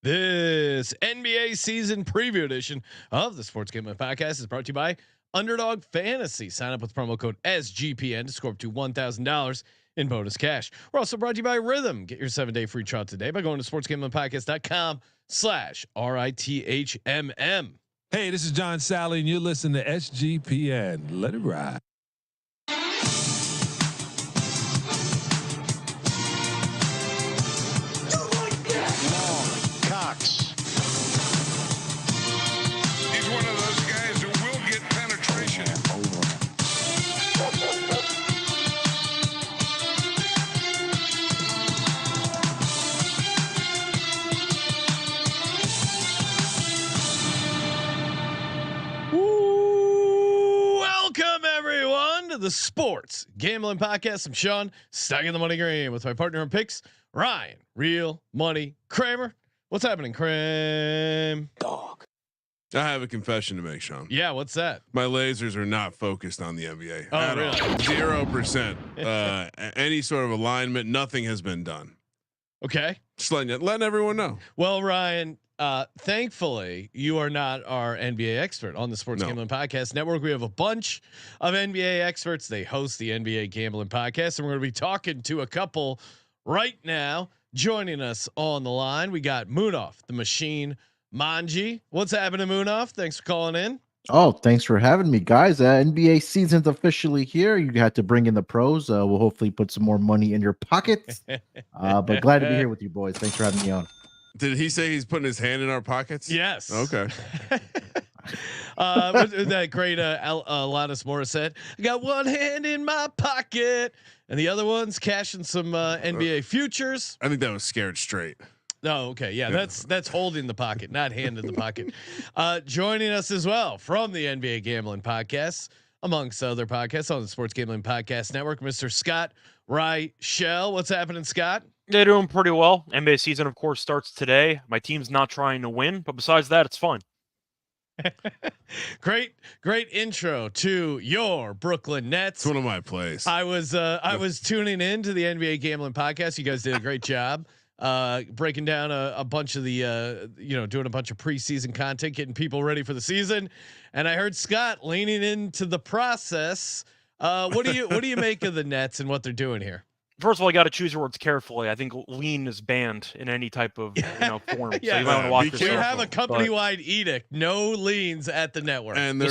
This NBA season preview edition of the Sports Gambling Podcast is brought to you by Underdog Fantasy. Sign up with promo code SGPN to score up to $1,000 in bonus cash. We're also brought to you by Rhythm. Get your 7-day free trial today by going to sportsgamblingpodcast.com/RITHMM. Hey, this is John Sally, and you're listening to SGPN. Let it ride. He's one of those guys who will get penetration. Welcome everyone to the Sports Gambling Podcast. I'm Sean, stacking the money green with my partner in picks, Ryan, Real Money Kramer. What's happening, Kramer? Dog. I have a confession to make, Sean. Yeah, what's that? My lasers are not focused on the NBA. Oh, really? 0%. Any sort of alignment, nothing has been done. Okay. Just letting everyone know. Well, Ryan, thankfully you are not our NBA expert on the Sports Gambling Podcast Network. We have a bunch of NBA experts. They host the NBA Gambling Podcast, and we're going to be talking to a couple right now. Joining us on the line, we got Munaf The Machine Manji. What's happening, Munaf? Thanks for calling in. Oh, thanks for having me, guys. NBA season's officially here. You had to bring in the pros. We'll hopefully put some more money in your pockets. But glad to be here with you boys. Thanks for having me on. Did he say he's putting his hand in our pockets? Yes. Okay. That great Alanis Morissette. I got one hand in my pocket, and the other one's cashing some NBA futures. I think that was Scared Straight. Oh, okay. Yeah, that's holding the pocket, not hand in the pocket. Joining us as well from the NBA Gambling Podcast, amongst other podcasts on the Sports Gambling Podcast Network, Mr. Scott Reichel. What's happening, Scott? They're doing pretty well. NBA season, of course, starts today. My team's not trying to win, but besides that, it's fun. Great intro to your Brooklyn Nets. It's one of my plays. I was tuning in to the NBA Gambling Podcast. You guys did a great job breaking down a bunch of the doing a bunch of preseason content, getting people ready for the season. And I heard Scott leaning into the process. What do you make of the Nets and what they're doing here? First of all, you got to choose your words carefully. I think lean is banned in any type of form. Yeah, so you might want to watch we yourself. have a company-wide edict: no leans at the network. And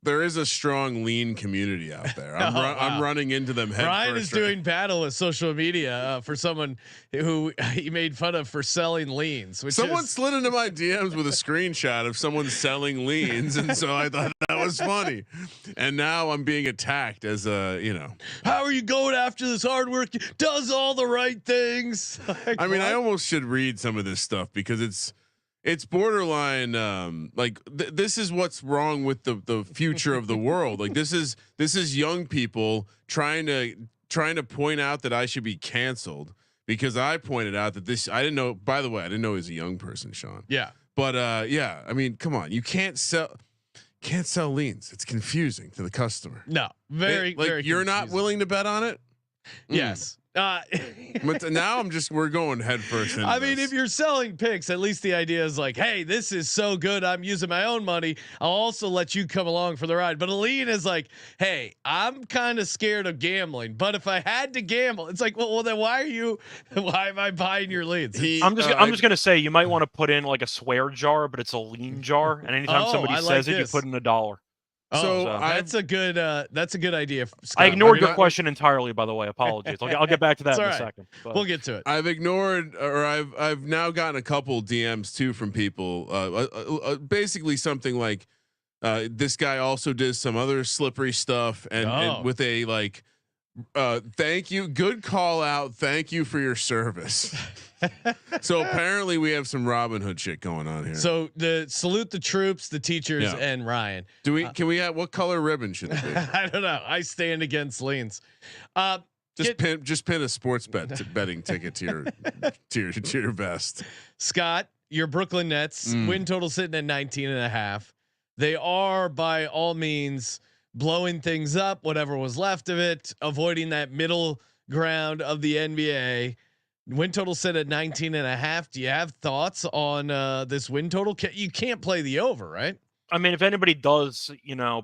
there is a strong lean community out there. I'm running into them head Ryan first is doing battle with social media for someone who he made fun of for selling leans. Someone slid into my DMs with a screenshot of someone selling leans, and so I thought that was funny. And now I'm being attacked as how are you going after this hard work? Does all the right things. Like, I mean, I almost should read some of this stuff because it's borderline this is what's wrong with the future of the world. Like this is young people trying to point out that I should be canceled because I pointed out that this, I didn't know, by the way, I didn't know he was a young person, Sean. Yeah. But yeah, I mean, come on, you can't sell leans. It's confusing to the customer. No, very you're not confusing. willing to bet on it. Yes. But now we're going head first. I mean, if you're selling picks, at least the idea is like, hey, this is so good. I'm using my own money. I'll also let you come along for the ride. But a lean is like, hey, I'm kind of scared of gambling, but if I had to gamble, it's like, well then why am I buying your leads? I'm just gonna say you might want to put in like a swear jar, but it's a lean jar, and anytime somebody says it, you put in $1. So that's a good idea. Scott. I ignored your question entirely, by the way. Apologies. I'll get back to that in a second. But. We'll get to it. I've ignored, or I've now gotten a couple DMs too from people. Basically something like, this guy also did some other slippery stuff, and with a like, thank you, good call out, thank you for your service. So apparently we have some Robin Hood shit going on here. So salute the troops, the teachers, and Ryan. Can we have, what color ribbon should it be? I don't know. I stand against leans. Just pin a sports betting ticket to your vest. Scott, your Brooklyn Nets win total sitting at 19.5. They are by all means blowing things up, whatever was left of it, avoiding that middle ground of the NBA. Win total set at 19.5. Do you have thoughts on this win total? You can't play the over, right? I mean, if anybody does,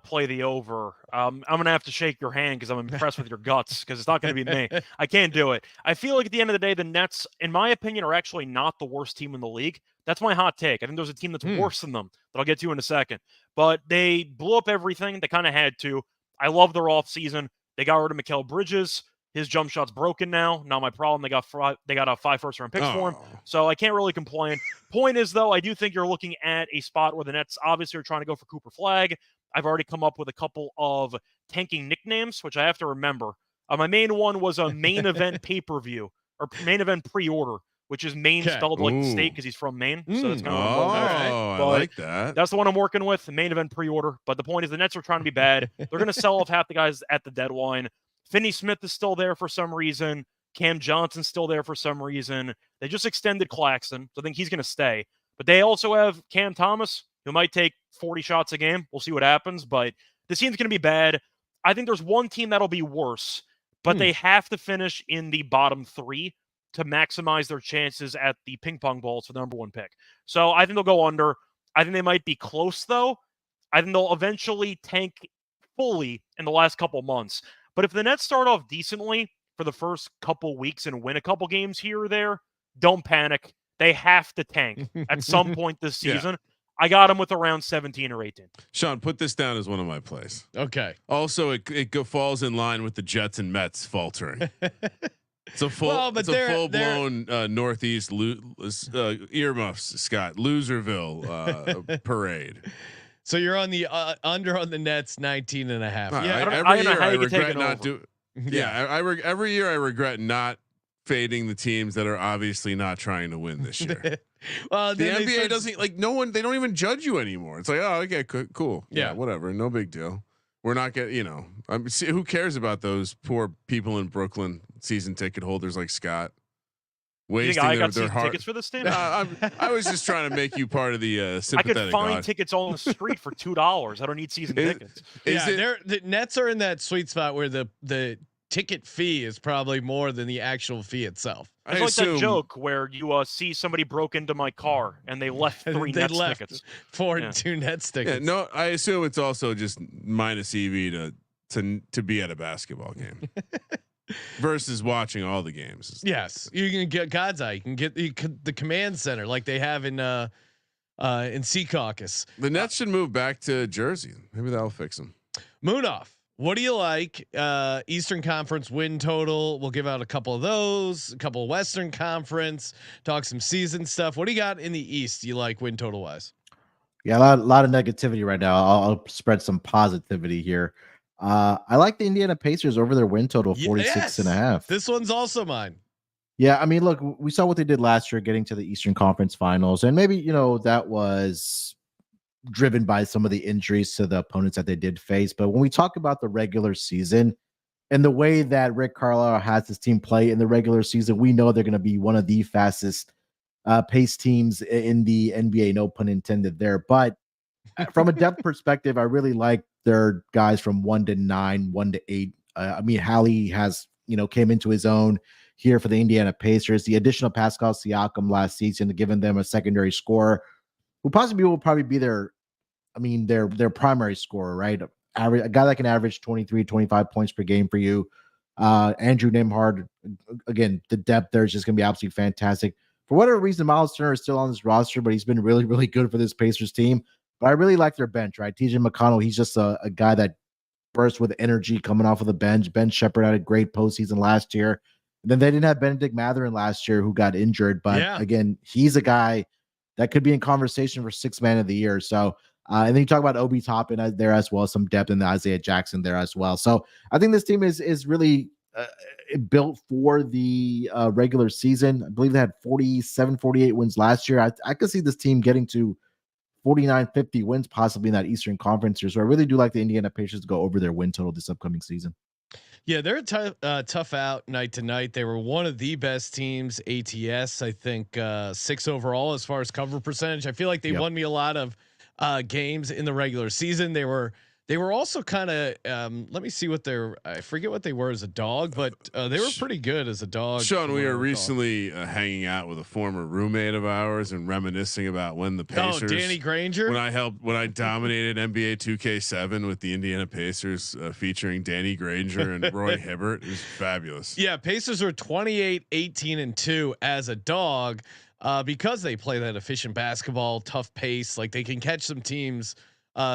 play the over, I'm going to have to shake your hand because I'm impressed with your guts, because it's not going to be me. I can't do it. I feel like at the end of the day, the Nets, in my opinion, are actually not the worst team in the league. That's my hot take. I think there's a team that's worse than them that I'll get to in a second. But they blew up everything. They kind of had to. I love their offseason. They got rid of Mikal Bridges. His jump shot's broken now. Not my problem. They got 5 first-round picks for him, so I can't really complain. Point is, though, I do think you're looking at a spot where the Nets obviously are trying to go for Cooper Flag. I've already come up with a couple of tanking nicknames, which I have to remember. My main one was a main event pay-per-view or main event pre-order, which is Maine spelled like the state because he's from Maine. So that's kind of I like that. That's the one I'm working with, the main event pre-order. But the point is, the Nets are trying to be bad. They're going to sell off half the guys at the deadline. Finney Smith is still there for some reason. Cam Johnson's still there for some reason. They just extended Claxton, so I think he's going to stay. But they also have Cam Thomas, who might take 40 shots a game. We'll see what happens, but this team's going to be bad. I think there's one team that'll be worse, but they have to finish in the bottom 3 to maximize their chances at the ping pong balls for the number 1 pick. So I think they'll go under. I think they might be close, though. I think they'll eventually tank fully in the last couple months. But if the Nets start off decently for the first couple weeks and win a couple games here or there, don't panic. They have to tank at some point this season. I got them with around 17 or 18. Sean, put this down as one of my plays. Okay. Also, it falls in line with the Jets and Mets faltering. It's a full-blown Northeast earmuffs, Scott, Loserville parade. So you're on the under on the Nets 19.5. Yeah, every year I regret not doing. Yeah, every year I regret not fading the teams that are obviously not trying to win this year. Well, the NBA doesn't like no one. They don't even judge you anymore. It's like, oh, okay, cool, yeah, whatever, no big deal. We're not getting, who cares about those poor people in Brooklyn, season ticket holders like Scott? Wasting their heart. Tickets for this team? I was just trying to make you part of the sympathetic. I could find tickets on the street for $2. I don't need season tickets. The Nets are in that sweet spot where the ticket fee is probably more than the actual fee itself. It's like that joke where you see somebody broke into my car and they left 3 Nets tickets. 2 Nets tickets. Yeah, no, I assume it's also just minus EV to be at a basketball game. Versus watching all the games. Yes, you can get God's eye. You can get the command center like they have in Sea Caucus. The Nets should move back to Jersey. Maybe that'll fix them. Munaf, what do you like? Eastern Conference win total. We'll give out a couple of those. A couple of Western Conference. Talk some season stuff. What do you got in the East? You like win total wise? Yeah, a lot of negativity right now. I'll spread some positivity here. I like the Indiana Pacers over their win total 46.5. This one's also mine. Yeah, I mean, look, we saw what they did last year, getting to the Eastern Conference Finals, and maybe that was driven by some of the injuries to the opponents that they did face. But when we talk about the regular season and the way that Rick Carlisle has his team play in the regular season, we know they're going to be one of the fastest pace teams in the NBA. No pun intended there, but from a depth perspective, I really like their guys from 1 to 9, 1 to 8. I mean, Hallie has, came into his own here for the Indiana Pacers. The additional Pascal Siakam last season, giving them a secondary scorer who possibly will probably be their primary scorer, right? A guy that can average 23, 25 points per game for you. Andrew Nembhard, again, the depth there is just going to be absolutely fantastic. For whatever reason, Miles Turner is still on this roster, but he's been really, really good for this Pacers team. But I really like their bench, right? TJ McConnell, he's just a guy that bursts with energy coming off of the bench. Ben Shepherd had a great postseason last year. And then they didn't have Benedict Mathurin last year who got injured. But again, he's a guy that could be in conversation for 6th man of the year. So, and then you talk about Obi Toppin there as well, some depth in the Isaiah Jackson there as well. So I think this team is really built for the regular season. I believe they had 47, 48 wins last year. I could see this team getting to 49, 50 wins possibly in that Eastern Conference here. So I really do like the Indiana Pacers to go over their win total this upcoming season. Yeah, they're a tough out night to night. They were one of the best teams ATS. I think 6 overall as far as cover percentage. I feel like they won me a lot of games in the regular season. They were They were also kind of let me see what I forget what they were as a dog, but they were pretty good as a dog. Sean, we were recently hanging out with a former roommate of ours and reminiscing about when the Pacers, Danny Granger, when I dominated NBA 2K7 with the Indiana Pacers featuring Danny Granger and Roy Hibbert. It was fabulous. Yeah, Pacers were 28, 18, and 2 as a dog because they play that efficient basketball, tough pace. Like they can catch some teams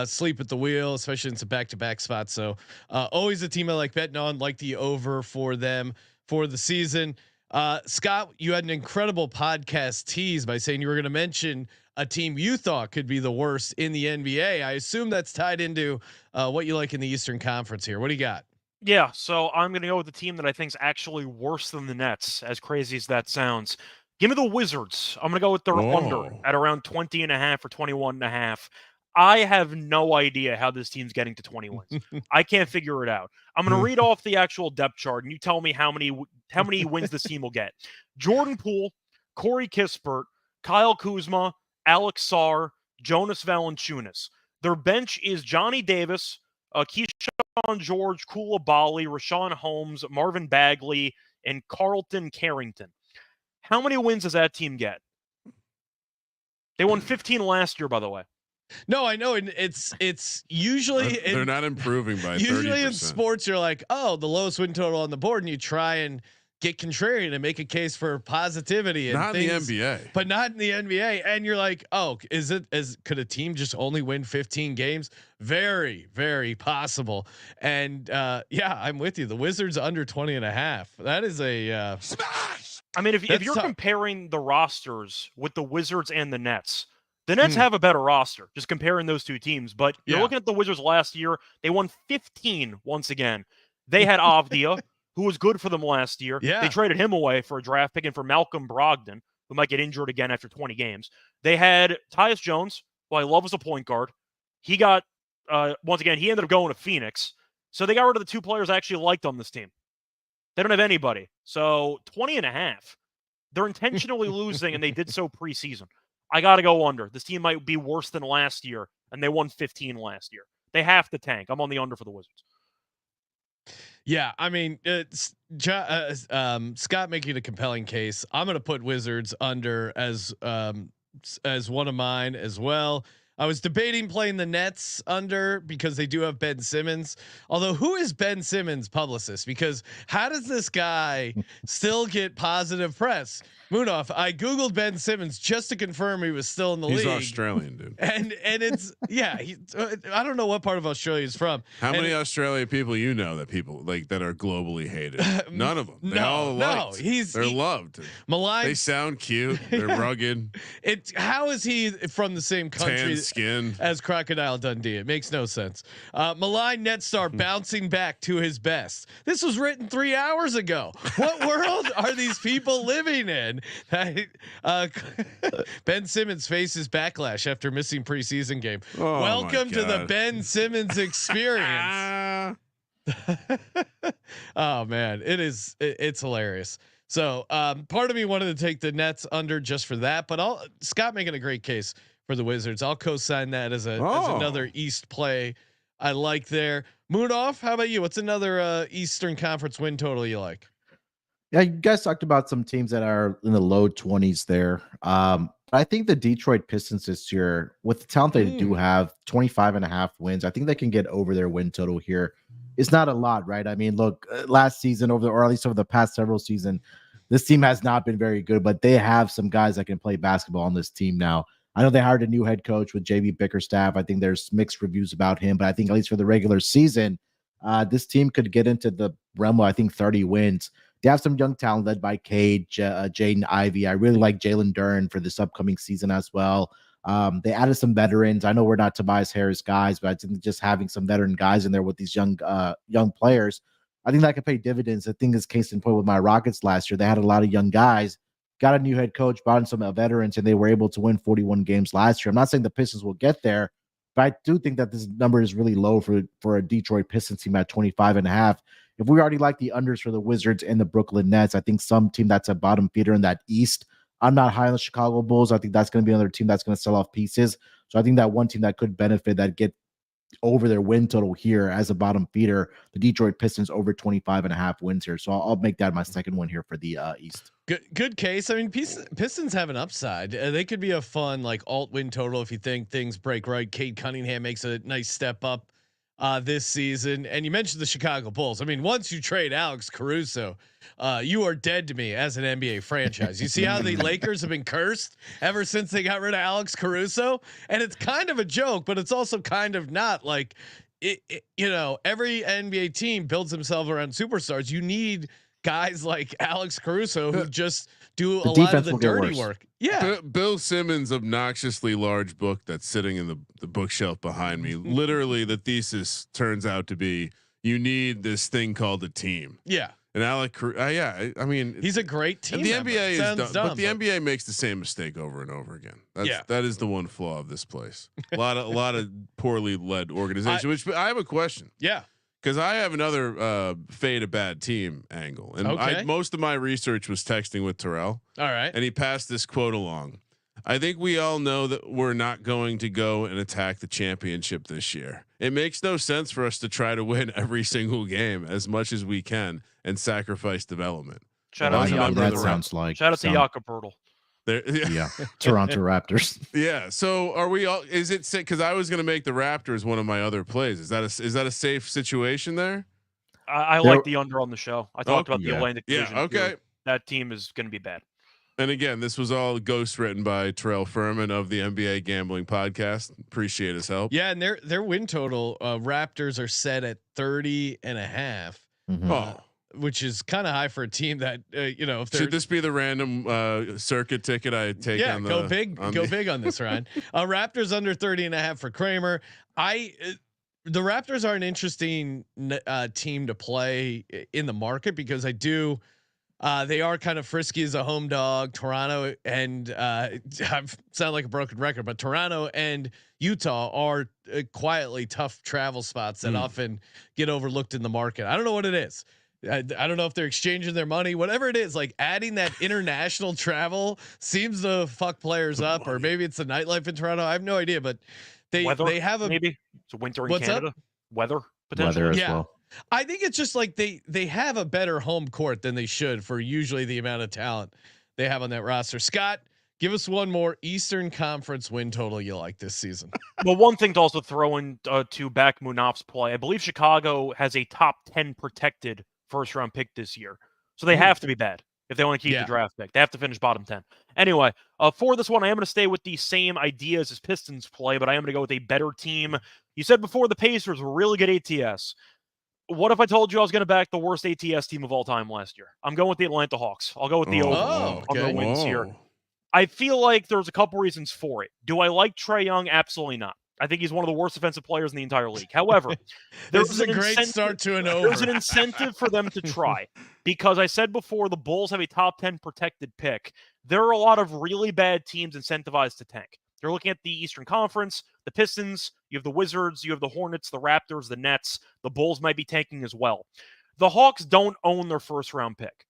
sleep at the wheel, especially in some back-to-back spots. So always a team I like betting on, like the over for them for the season. Scott, you had an incredible podcast tease by saying you were going to mention a team you thought could be the worst in the NBA. I assume that's tied into what you like in the Eastern Conference here. What do you got? Yeah, so I'm going to go with the team that I think is actually worse than the Nets, as crazy as that sounds. Give me the Wizards. I'm going to go with their under at around 20.5 or 21.5. I have no idea how this team's getting to 20 wins. I can't figure it out. I'm going to read off the actual depth chart, and you tell me how many wins this team will get. Jordan Poole, Corey Kispert, Kyle Kuzma, Alex Sarr, Jonas Valanciunas. Their bench is Johnny Davis, Keyshawn George, Koulibaly, Rashawn Holmes, Marvin Bagley, and Carlton Carrington. How many wins does that team get? They won 15 last year, by the way. No, I know, and it's usually they're not improving by 30%. Usually in sports, you're like, oh, the lowest win total on the board, and you try and get contrarian and make a case for positivity. And not things, in the NBA, but not in the NBA. And you're like, oh, could a team just only win 15 games? Very, very possible. And yeah, I'm with you. The Wizards under 20.5. That is a smash. I mean, if you're comparing the rosters with the Wizards and the Nets. The Nets have a better roster, just comparing those two teams. But you're looking at the Wizards last year. They won 15 once again. They had Avdia, who was good for them last year. Yeah. They traded him away for a draft pick and for Malcolm Brogdon, who might get injured again after 20 games. They had Tyus Jones, who I love as a point guard. He got, once again, he ended up going to Phoenix. So they got rid of the two players I actually liked on this team. They don't have anybody. So 20.5. They're intentionally losing, and they did so preseason. I got to go under. This team might be worse than last year, and they won 15 last year. They have to tank. I'm on the under for the Wizards. Yeah, I mean, Scott making a compelling case. I'm going to put Wizards under as one of mine as well. I was debating playing the Nets under because they do have Ben Simmons. Although, who is Ben Simmons' publicist? Because how does this guy still get positive press? Munaf, I googled Ben Simmons just to confirm he was still in the league. He's Australian, dude. And it's I don't know what part of Australia he's from. How many Australian people you know that people like that are globally hated? None of them. They're loved. Maligned. They sound cute. They're rugged. How is he from the same country tan skin as Crocodile Dundee? It makes no sense. Maligned net star bouncing back to his best. This was written 3 hours ago. What world are these people living in? Ben Simmons faces backlash after missing preseason game. Oh, welcome to the Ben Simmons experience. Oh man, it's hilarious. So part of me wanted to take the Nets under just for that, but Scott making a great case for the Wizards. I'll co-sign that as another East play I like there. Munaf, how about you? What's another Eastern Conference win total you like? Yeah, you guys talked about some teams that are in the low 20s there. I think the Detroit Pistons this year, with the talent they do have, 25.5 wins. I think they can get over their win total here. It's not a lot, right? I mean, look, last season or at least over the past several seasons, this team has not been very good, but they have some guys that can play basketball on this team now. I know they hired a new head coach with JB Bickerstaff. I think there's mixed reviews about him, but I think at least for the regular season, this team could get into the realm of, I think, 30 wins. They have some young talent led by Cade, Jaden Ivey. I really like Jalen Duren for this upcoming season as well. They added some veterans. I know we're not Tobias Harris guys, but I think just having some veteran guys in there with these young players, I think that could pay dividends. I think it's case in point with my Rockets last year. They had a lot of young guys, got a new head coach, brought in some veterans, and they were able to win 41 games last year. I'm not saying the Pistons will get there, but I do think that this number is really low for a Detroit Pistons team at 25.5. If we already like the unders for the Wizards and the Brooklyn Nets, I think some team that's a bottom feeder in that East. I'm not high on the Chicago Bulls. I think that's going to be another team that's going to sell off pieces. So I think that one team that could benefit that get over their win total here as a bottom feeder. The Detroit Pistons over 25.5 wins here. So I'll make that my second one here for the East. Good case. I mean, Pistons have an upside. They could be a fun like alt win total if you think things break right. Cade Cunningham makes a nice step up this season. And you mentioned the Chicago Bulls. I mean, once you trade Alex Caruso, you are dead to me as an NBA franchise. You see how the Lakers have been cursed ever since they got rid of Alex Caruso, and it's kind of a joke, but it's also kind of not. Like every NBA team builds themselves around superstars. You need guys like Alex Caruso who just do a lot of the dirty work. Yeah. Bill Simmons' obnoxiously large book that's sitting in the bookshelf behind me. Literally, the thesis turns out to be you need this thing called a team. Yeah. And Alec, I mean, he's a great team. The member. NBA is dumb, but the NBA makes the same mistake over and over again. That is the one flaw of this place. A lot of poorly led organization. Which I have a question. Yeah. Because I have another fade a bad team angle, and most of my research was texting with Terrell. All right, and he passed this quote along. I think we all know that we're not going to go and attack the championship this year. It makes no sense for us to try to win every single game as much as we can and sacrifice development. Shout out to Jakob Poeltl. Yeah, Toronto Raptors. Yeah. So are we all? Is it sick? Because I was going to make the Raptors one of my other plays. Is that a safe situation there? I like the under on the show. I talked about the Atlantic Division. Yeah. Okay. That team is going to be bad. And again, this was all ghost written by Terrell Furman of the NBA Gambling Podcast. Appreciate his help. Yeah, and their win total Raptors are set at 30.5. Mm-hmm. Which is kind of high for a team that if should this be the random circuit ticket I take? Yeah, go big on this, Ryan. Raptors under 30.5 for Kramer. The Raptors are an interesting team to play in the market because they are kind of frisky as a home dog. Toronto and I sound like a broken record, but Toronto and Utah are quietly tough travel spots that often get overlooked in the market. I don't know what it is. I don't know if they're exchanging their money, whatever it is. Like adding that international travel seems to fuck players up, or maybe it's the nightlife in Toronto. I have no idea, but they have maybe it's winter in Canada. Weather potentially as well. I think it's just like they have a better home court than they should for usually the amount of talent they have on that roster. Scott, give us one more Eastern Conference win total you like this season. Well, one thing to also throw in to back Munaf's play, I believe Chicago has a top 10 protected first round pick this year. So they have to be bad if they want to keep the draft pick. They have to finish bottom 10. Anyway, for this one, I am going to stay with the same ideas as Pistons play, but I am going to go with a better team. You said before the Pacers were really good ATS. What if I told you I was going to back the worst ATS team of all time last year? I'm going with the Atlanta Hawks. I'll go with the over on their wins here. I feel like there's a couple reasons for it. Do I like Trae Young? Absolutely not. I think he's one of the worst offensive players in the entire league. However, there's a great start to an over. There's an incentive for them to try because I said before the Bulls have a top 10 protected pick. There are a lot of really bad teams incentivized to tank. They're looking at the Eastern Conference, the Pistons, you have the Wizards, you have the Hornets, the Raptors, the Nets. The Bulls might be tanking as well. The Hawks don't own their first round pick.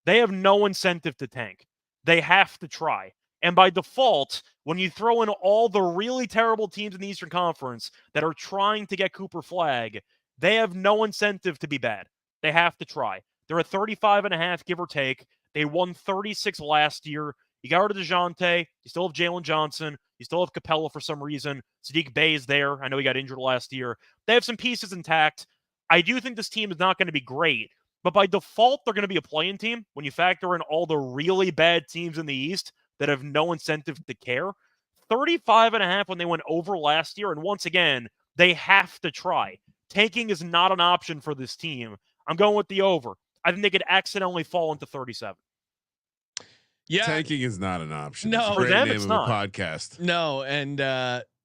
They have no incentive to tank. They have to try. And by default, when you throw in all the really terrible teams in the Eastern Conference that are trying to get Cooper Flag, they have no incentive to be bad. They have to try. They're at 35.5, give or take. They won 36 last year. You got rid of DeJounte. You still have Jalen Johnson. You still have Capella for some reason. Sadiq Bey is there. I know he got injured last year. They have some pieces intact. I do think this team is not going to be great, but by default, they're going to be a play-in team when you factor in all the really bad teams in the East that have no incentive to care. 35.5 when they went over last year. And once again, they have to try. Tanking is not an option for this team. I'm going with the over. I think they could accidentally fall into 37. Yeah. Tanking is not an option. No, for them, it's not. Podcast. No. And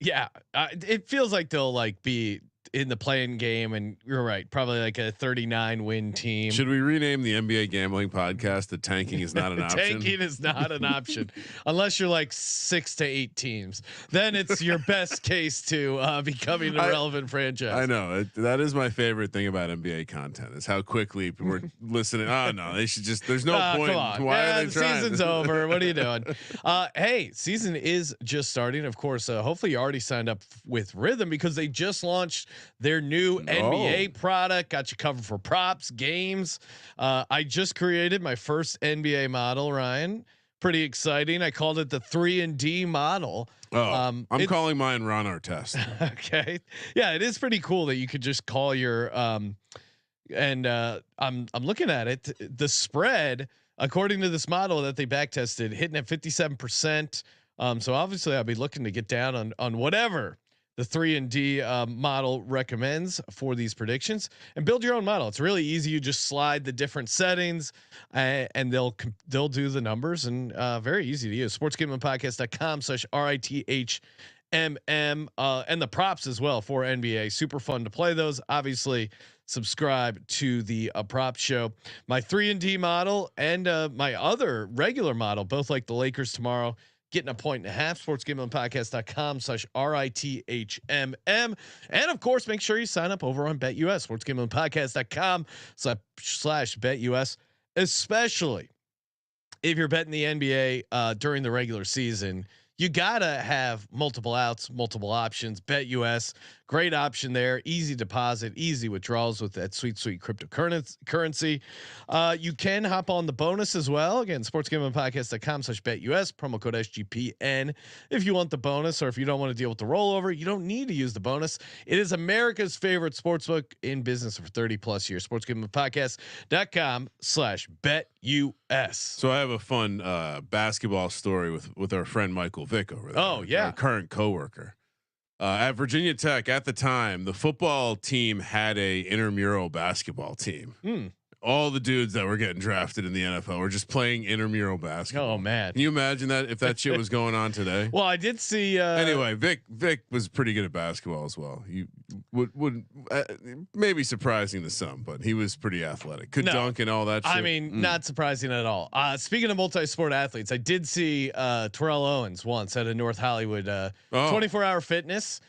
it feels like they'll like be in the playing game, and you're right, probably like a 39 win team. Should we rename the NBA gambling podcast to Tanking is not an option? Tanking is not an option unless you're like 6 to 8 teams. Then it's your best case to becoming a relevant franchise. I know that is my favorite thing about NBA content is how quickly we're listening. Oh no, they should just. There's no point. Come on. Why are they the trying? Season's over. What are you doing? Hey, season is just starting. Of course, hopefully you already signed up with Rhythm because they just launched their new NBA product. Got you covered for props, games. I just created my first NBA model, Ryan. Pretty exciting. I called it the 3-and-D model. I'm calling mine Ron Artest. Okay. Yeah, it is pretty cool that you could just call your I'm looking at it. The spread, according to this model that they back tested, hitting at 57%. So obviously I'll be looking to get down on whatever the 3-and-D model recommends for these predictions and build your own model. It's really easy. You just slide the different settings and they'll do the numbers and very easy to use. sportsgamblingpodcast.com/RITHMM and the props as well for NBA. Super fun to play those. Obviously subscribe to the prop show. My 3-and-D model and my other regular model, both like the Lakers tomorrow, getting a 1.5. sportsgamblingpodcast.com/RITHMM. And of course, make sure you sign up over on BetUS, sportsgamblingpodcast.com/BetUS, especially if you're betting the NBA during the regular season. You gotta have multiple outs, multiple options. BetUS, great option there. Easy deposit, easy withdrawals with that sweet cryptocurrency. You can hop on the bonus as well. Again, sportsgamblingpodcast.com/BetUS, promo code SGPN. If you want the bonus, or if you don't want to deal with the rollover, you don't need to use the bonus. It is America's favorite sportsbook in business for 30+ years. sportsgamblingpodcast.com/BetUS. So I have a fun basketball story with our friend Michael Vick over there. Oh yeah, our current coworker at Virginia Tech. At the time, the football team had a intramural basketball team. All the dudes that were getting drafted in the NFL were just playing intramural basketball. Oh man, can you imagine that if that shit was going on today? Well, I did see. Anyway, Vic was pretty good at basketball as well. You would maybe surprising to some, but he was pretty athletic. Could dunk and all that shit. I mean, not surprising at all. Speaking of multi-sport athletes, I did see Terrell Owens once at a North Hollywood 24-hour fitness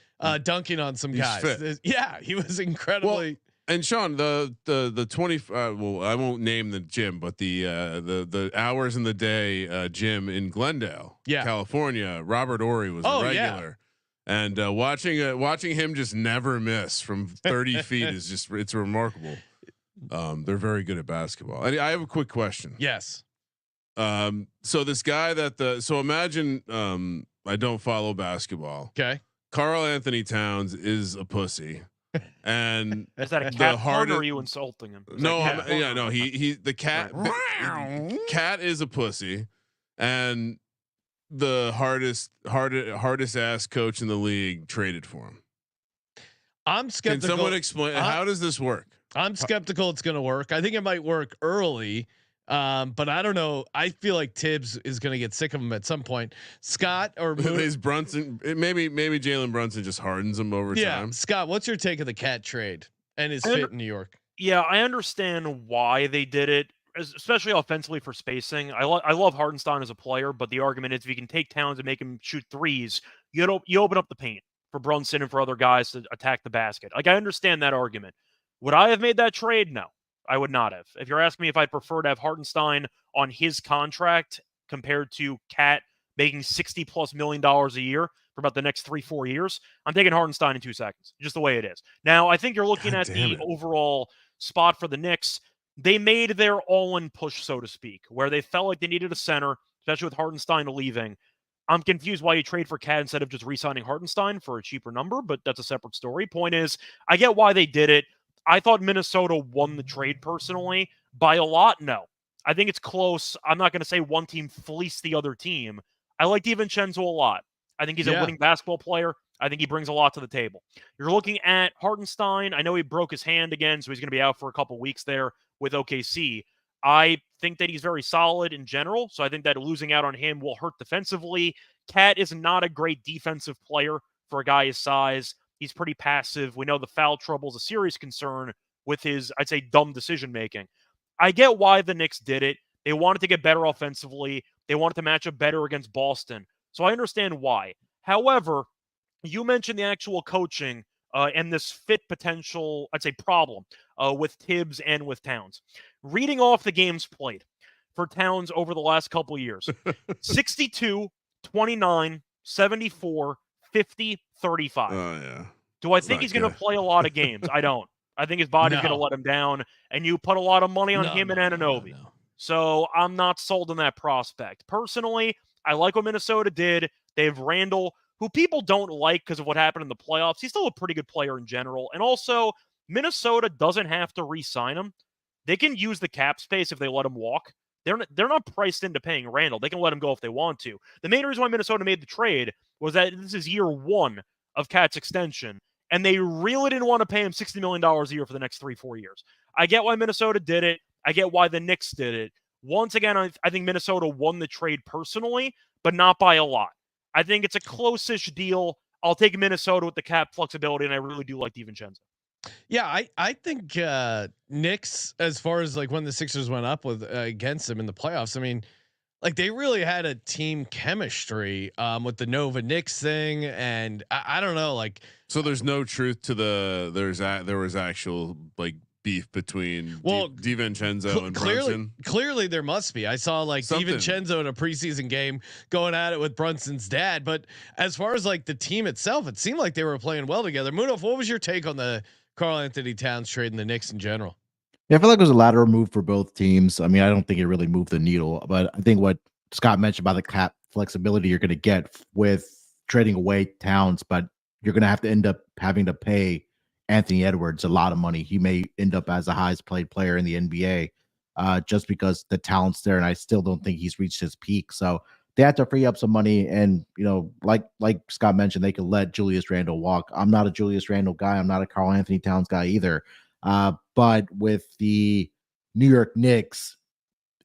dunking on some guys. Fit. Yeah, he was incredibly. Well, and Sean, the 20. Well, I won't name the gym, but the hours in the day gym in Glendale, California. Robert Ory was a regular, and watching him just never miss from 30 feet is just it's remarkable. They're very good at basketball. I have a quick question. Yes. So this guy so imagine I don't follow basketball. Okay. Karl Anthony Towns is a pussy. And is that a cat pun, or are you insulting him? No, the cat. Cat is a pussy, and the hardest ass coach in the league traded for him. I'm skeptical. Can someone explain how does this work? I'm skeptical it's going to work. I think it might work early. But I don't know. I feel like Tibbs is going to get sick of him at some point. Scott or is Brunson? Maybe Jalen Brunson just hardens him over time. Scott, what's your take of the cat trade and his fit in New York? Yeah, I understand why they did it, especially offensively for spacing. I love Hardenstein as a player, but the argument is if you can take Towns and make him shoot threes, you open up the paint for Brunson and for other guys to attack the basket. Like, I understand that argument. Would I have made that trade? No. I would not have. If you're asking me if I'd prefer to have Hardenstein on his contract compared to Cat making $60+ million a year for about the next 3-4 years, I'm taking Hardenstein in 2 seconds, just the way it is. Now, I think you're looking at the overall spot for the Knicks. They made their all-in push, so to speak, where they felt like they needed a center, especially with Hardenstein leaving. I'm confused why you trade for Cat instead of just re-signing Hardenstein for a cheaper number, but that's a separate story. Point is, I get why they did it. I thought Minnesota won the trade personally by a lot. No, I think it's close. I'm not going to say one team fleeced the other team. I like DiVincenzo a lot. I think he's a winning basketball player. I think he brings a lot to the table. You're looking at Hardenstein. I know he broke his hand again, so he's going to be out for a couple weeks there with OKC. I think that he's very solid in general, so I think that losing out on him will hurt defensively. Cat is not a great defensive player for a guy his size. He's pretty passive. We know the foul trouble is a serious concern with his, I'd say, dumb decision making. I get why the Knicks did it. They wanted to get better offensively. They wanted to match up better against Boston. So I understand why. However, you mentioned the actual coaching and this fit potential, I'd say, problem with Tibbs and with Towns. Reading off the games played for Towns over the last couple of years: 62, 29, 74, 50, 35. Oh, yeah. Do I think he's going to play a lot of games? I don't. I think his body's going to let him down, and you put a lot of money on him and Anunoby. No. So I'm not sold on that prospect. Personally, I like what Minnesota did. They have Randall, who people don't like because of what happened in the playoffs. He's still a pretty good player in general. And also, Minnesota doesn't have to re-sign him. They can use the cap space if they let him walk. They're not priced into paying Randall. They can let him go if they want to. The main reason why Minnesota made the trade was that this is year 1 of Cat's extension, and they really didn't want to pay him $60 million a year for the next 3-4 years. I get why Minnesota did it. I get why the Knicks did it. Once again, I think Minnesota won the trade personally, but not by a lot. I think it's a close-ish deal. I'll take Minnesota with the cap flexibility, and I really do like DiVincenzo. Yeah, I think Knicks, as far as like when the Sixers went up with against them in the playoffs, I mean, like they really had a team chemistry with the Nova Knicks thing, and I don't know, like, so there's no truth to there was actual like beef between DiVincenzo and Brunson. Clearly there must be. I saw like DiVincenzo in a preseason game going at it with Brunson's dad, but as far as like the team itself, it seemed like they were playing well together. Munaf, what was your take on the Karl Anthony Towns trade and the Knicks in general? Yeah, I feel like it was a lateral move for both teams. I mean, I don't think it really moved the needle, but I think what Scott mentioned about the cap flexibility you're going to get with trading away Towns, but you're going to have to end up having to pay Anthony Edwards a lot of money. He may end up as the highest paid player in the NBA just because the talent's there, and I still don't think he's reached his peak. So they have to free up some money, and like Scott mentioned, they could let Julius Randle walk. I'm not a Julius Randle guy. I'm not a Karl Anthony Towns guy either. But with the New York Knicks,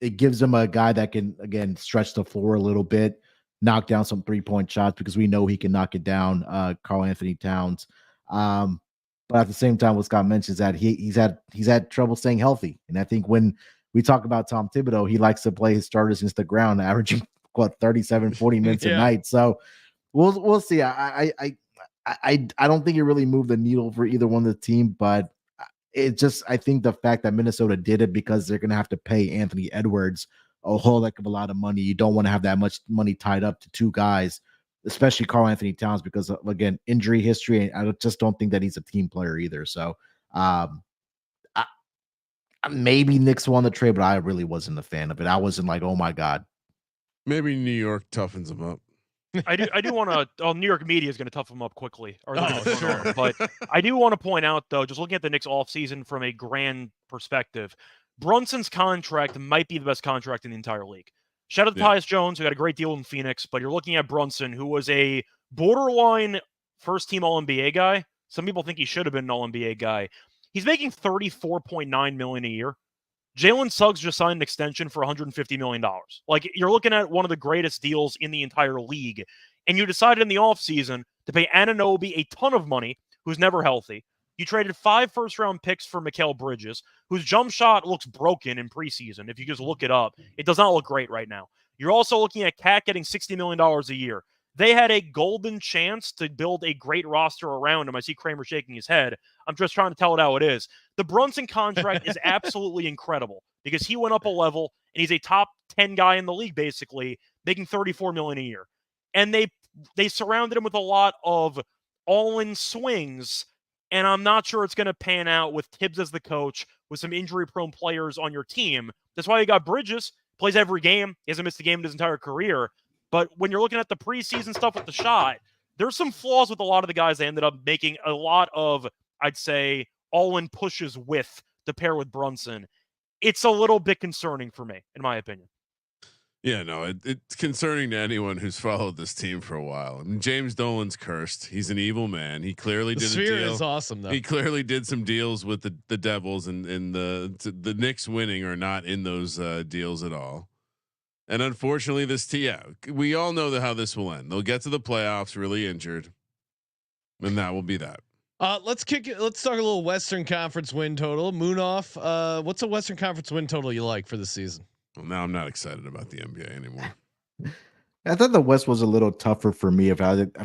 it gives them a guy that can again stretch the floor a little bit, knock down some 3-point shots because we know he can knock it down. Karl Anthony Towns. But at the same time, what Scott mentions that he's had trouble staying healthy, and I think when we talk about Tom Thibodeau, he likes to play his starters into the ground, averaging 37, 40 minutes a night. So we'll see. I don't think it really moved the needle for either one of the team, but I think the fact that Minnesota did it because they're going to have to pay Anthony Edwards a whole heck of a lot of money. You don't want to have that much money tied up to two guys, especially Karl Anthony Towns, because again, injury history. And I just don't think that he's a team player either. So maybe Knicks won the trade, but I really wasn't a fan of it. I wasn't like, oh my God. Maybe New York toughens them up. I do want to. New York media is going to tough them up quickly, sure. But I do want to point out, though, just looking at the Knicks offseason from a grand perspective, Brunson's contract might be the best contract in the entire league. Shout out to Tyus Jones, who got a great deal in Phoenix, but you're looking at Brunson, who was a borderline first-team All-NBA guy. Some people think he should have been an All-NBA guy. He's making $34.9 million a year. Jalen Suggs just signed an extension for $150 million. Like, you're looking at one of the greatest deals in the entire league. And you decided in the offseason to pay Anunoby a ton of money, who's never healthy. You traded 5 first-round picks for Mikal Bridges, whose jump shot looks broken in preseason. If you just look it up, it does not look great right now. You're also looking at Cat getting $60 million a year. They had a golden chance to build a great roster around him. I see Kramer shaking his head. I'm just trying to tell it how it is. The Brunson contract is absolutely incredible because he went up a level and he's a top 10 guy in the league, basically, making $34 million a year. And they surrounded him with a lot of all-in swings, and I'm not sure it's going to pan out with Tibbs as the coach, with some injury-prone players on your team. That's why you got Bridges, plays every game. He hasn't missed a game in his entire career. But when you're looking at the preseason stuff with the shot, there's some flaws with a lot of the guys they ended up making a lot of, I'd say, all-in pushes with to pair with Brunson. It's a little bit concerning for me, in my opinion. Yeah, no, it's concerning to anyone who's followed this team for a while. I mean, James Dolan's cursed. He's an evil man. He clearly did a deal. Sphere is awesome, though. He clearly did some deals with the Devils, and the Knicks winning are not in those deals at all. And unfortunately, we all know how this will end. They'll get to the playoffs really injured. And that will be that. Let's kick it. Let's talk a little Western Conference win total. Munaf, what's a Western Conference win total you like for the season? Well, now I'm not excited about the NBA anymore. I thought the West was a little tougher for me. I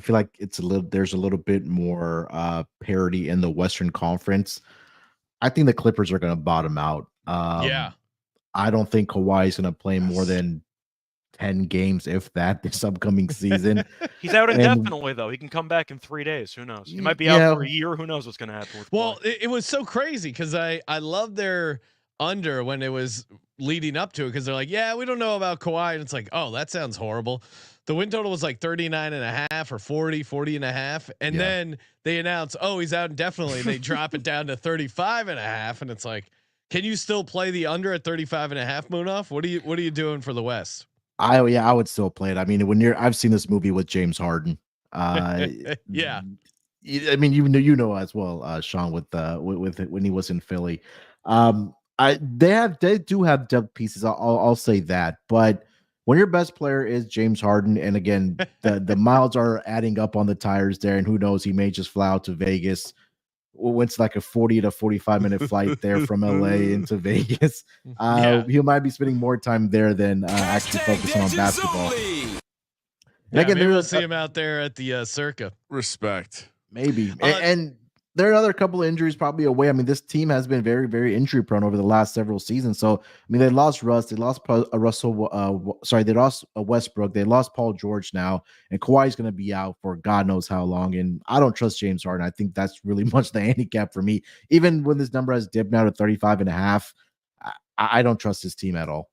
feel like there's a little bit more parity in the Western Conference. I think the Clippers are going to bottom out. Yeah. I don't think Kawhi is going to play more than 10 games, if that, this upcoming season. He's out indefinitely, though. He can come back in 3 days. Who knows? He might be out for a year. Who knows what's going to happen with Kawhi? It was so crazy because I love their under when it was leading up to it, because they're like, yeah, we don't know about Kawhi, and it's like, oh, that sounds horrible. The win total was like 39.5 or 40.5, and then they announce, oh, he's out indefinitely, and they drop it down to 35.5, and it's like, can you still play the under at 35.5, Munaf? What are you doing for the West? I would still play it. I mean, I've seen this movie with James Harden. Yeah. I mean, you know as well, Sean, with when he was in Philly. They do have depth pieces. I'll say that, but when your best player is James Harden, and again, the miles are adding up on the tires there, and who knows, he may just fly out to Vegas. It's like a 40 to 45 minute flight there from LA into Vegas. He might be spending more time there than actually focusing on basketball. Yeah, again, maybe we'll see him out there at the Circa. Respect. Maybe. And there are another couple of injuries probably away. I mean, this team has been very, very injury prone over the last several seasons. So, I mean, they lost Russ, they lost they lost Westbrook, they lost Paul George now, and Kawhi's going to be out for God knows how long. And I don't trust James Harden. I think that's really much the handicap for me. Even when this number has dipped now to 35.5, I don't trust this team at all.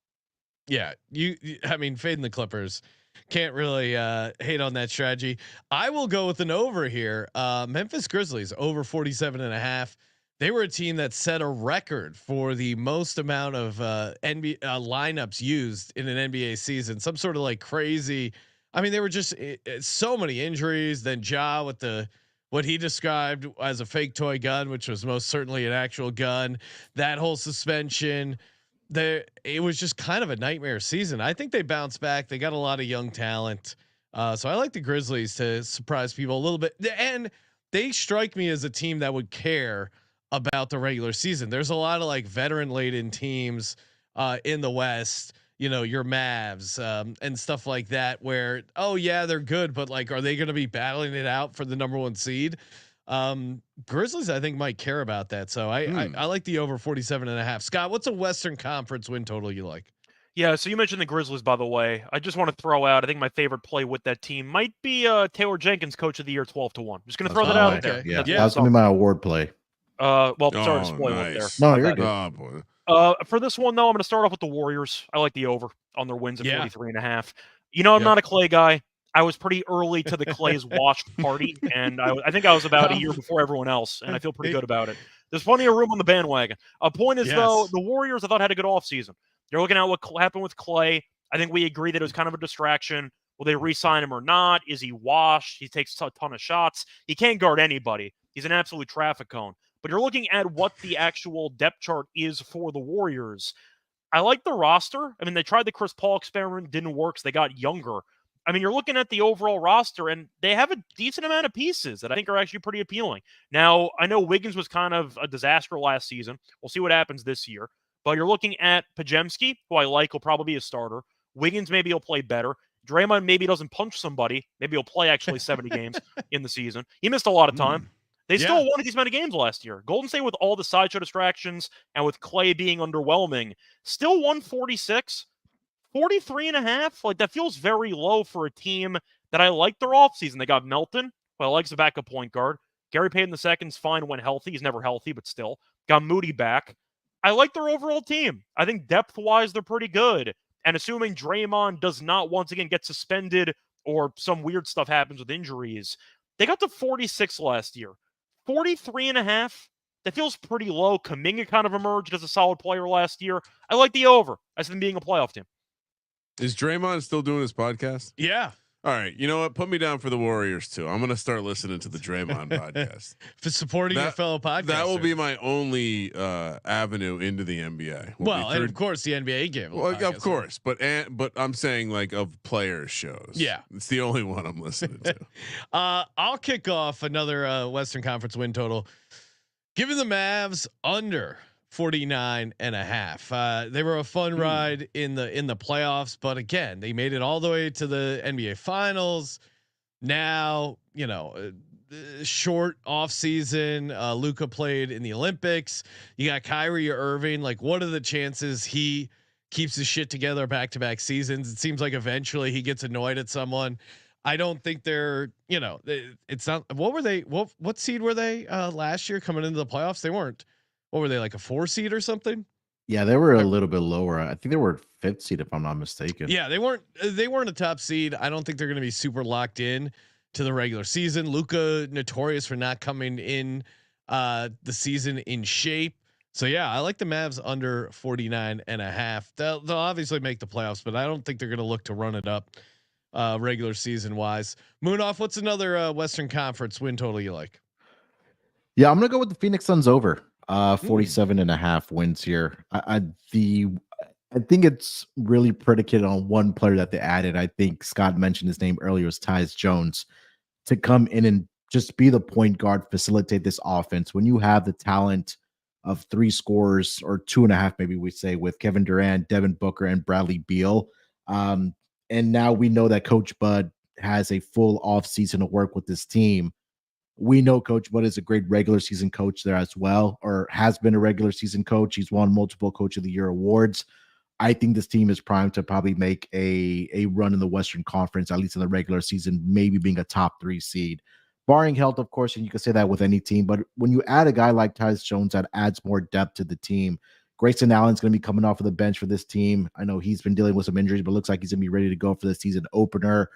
Yeah, I mean, fading the Clippers. Can't really hate on that strategy. I will go with an over here. Memphis Grizzlies over 47.5. They were a team that set a record for the most amount of NBA lineups used in an NBA season. Some sort of like crazy. I mean, they were just so many injuries. Then Ja with what he described as a fake toy gun, which was most certainly an actual gun. That whole suspension. It was just kind of a nightmare season. I think they bounced back. They got a lot of young talent. So I like the Grizzlies to surprise people a little bit. And they strike me as a team that would care about the regular season. There's a lot of like veteran laden teams in the West, your Mavs and stuff like that, where, oh yeah, they're good, but like, are they going to be battling it out for the number 1 seed? Grizzlies, I think, might care about that. So I like the over 47.5. Scott, what's a Western Conference win total you like? Yeah, so you mentioned the Grizzlies, by the way. I just want to throw out, I think my favorite play with that team might be Taylor Jenkins, Coach of the Year, 12-1. Just going to throw that out there. Yeah, that's going to be my award play. Sorry to spoil it there. No, you're good. For this one, though, I'm going to start off with the Warriors. I like the over on their wins at 43.5. I'm not a Clay guy. I was pretty early to the Clay's wash party, and I think I was about a year before everyone else, and I feel pretty good about it. There's plenty of room on the bandwagon. Point is, though, the Warriors I thought had a good offseason. You're looking at what happened with Clay. I think we agree that it was kind of a distraction. Will they re-sign him or not? Is he washed? He takes a ton of shots. He can't guard anybody. He's an absolute traffic cone. But you're looking at what the actual depth chart is for the Warriors. I like the roster. I mean, they tried the Chris Paul experiment, didn't work, so they got younger. I mean, you're looking at the overall roster, and they have a decent amount of pieces that I think are actually pretty appealing. Now, I know Wiggins was kind of a disaster last season. We'll see what happens this year. But you're looking at Pajemski, who I like, will probably be a starter. Wiggins, maybe he'll play better. Draymond maybe doesn't punch somebody. Maybe he'll play actually 70 games in the season. He missed a lot of time. They still won these many games last year. Golden State, with all the sideshow distractions and with Clay being underwhelming, still won 46. 43.5, like that feels very low for a team that I like their offseason. They got Melton, who I like as a backup point guard. Gary Payton II's fine when healthy. He's never healthy, but still. Got Moody back. I like their overall team. I think depth-wise, they're pretty good. And assuming Draymond does not once again get suspended or some weird stuff happens with injuries, they got to 46 last year. 43.5, that feels pretty low. Kuminga kind of emerged as a solid player last year. I like the over as them being a playoff team. Is Draymond still doing his podcast? Yeah. All right, you know what? Put me down for the Warriors too. I'm gonna start listening to the Draymond podcast. For supporting your fellow podcaster. That will be my only avenue into the NBA. Well, and of course the NBA game. Well, of course, but I'm saying like of players shows. Yeah, it's the only one I'm listening to. I'll kick off another Western Conference win total. Giving the Mavs under 49.5. They were a fun ride in the playoffs, but again, they made it all the way to the NBA Finals. Now, short off season. Luka played in the Olympics. You got Kyrie or Irving. Like, what are the chances he keeps his shit together back-to-back seasons? It seems like eventually he gets annoyed at someone. I don't think they're, it's not. What were they? What seed were they last year coming into the playoffs? They weren't. What were they, like a 4 seed or something? Yeah, they were a little bit lower. I think they were 5th seed if I'm not mistaken. Yeah, they weren't a top seed. I don't think they're going to be super locked in to the regular season. Luka notorious for not coming in the season in shape. So yeah, I like the Mavs under 49.5. They'll obviously make the playoffs, but I don't think they're going to look to run it up regular season wise. Munaf, what's another Western Conference win total you like? Yeah, I'm gonna go with the Phoenix Suns over 47.5 wins here. I think it's really predicated on one player that they added. I think Scott mentioned his name earlier, was Tyus Jones, to come in and just be the point guard, facilitate this offense. When you have the talent of 3 scorers or 2.5, maybe we say, with Kevin Durant, Devin Booker, and Bradley Beal. And now we know that Coach Bud has a full off season to work with this team. We know Coach Bud is a great regular season coach there as well, or has been a regular season coach. He's won multiple Coach of the Year awards. I think this team is primed to probably make a run in the Western Conference, at least in the regular season, maybe being a top 3 seed. Barring health, of course, and you can say that with any team. But when you add a guy like Tyus Jones, that adds more depth to the team. Grayson Allen's going to be coming off of the bench for this team. I know he's been dealing with some injuries, but looks like he's going to be ready to go for the season opener.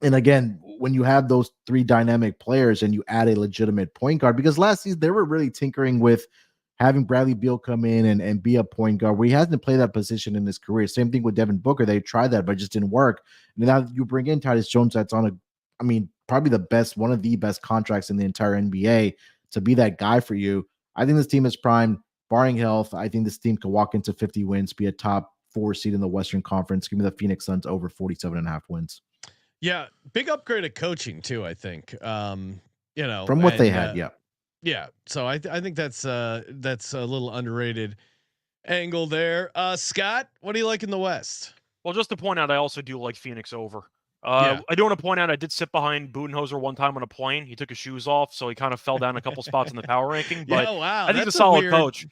And again, when you have those 3 dynamic players and you add a legitimate point guard, because last season they were really tinkering with having Bradley Beal come in and be a point guard where he hasn't played that position in his career. Same thing with Devin Booker. They tried that, but it just didn't work. And now you bring in Tyus Jones, that's on probably one of the best contracts in the entire NBA, to be that guy for you. I think this team is primed, barring health. I think this team could walk into 50 wins, be a top 4 seed in the Western Conference. Give me the Phoenix Suns over 47.5 wins. Yeah, big upgrade of coaching too, I think. From what they had, yeah. Yeah, so I think that's a little underrated angle there. Scott, what do you like in the West? Well, just to point out, I also do like Phoenix over. I do want to point out I did sit behind Budenholzer one time on a plane. He took his shoes off, so he kind of fell down a couple spots in the power ranking. But wow, I think he's a solid coach.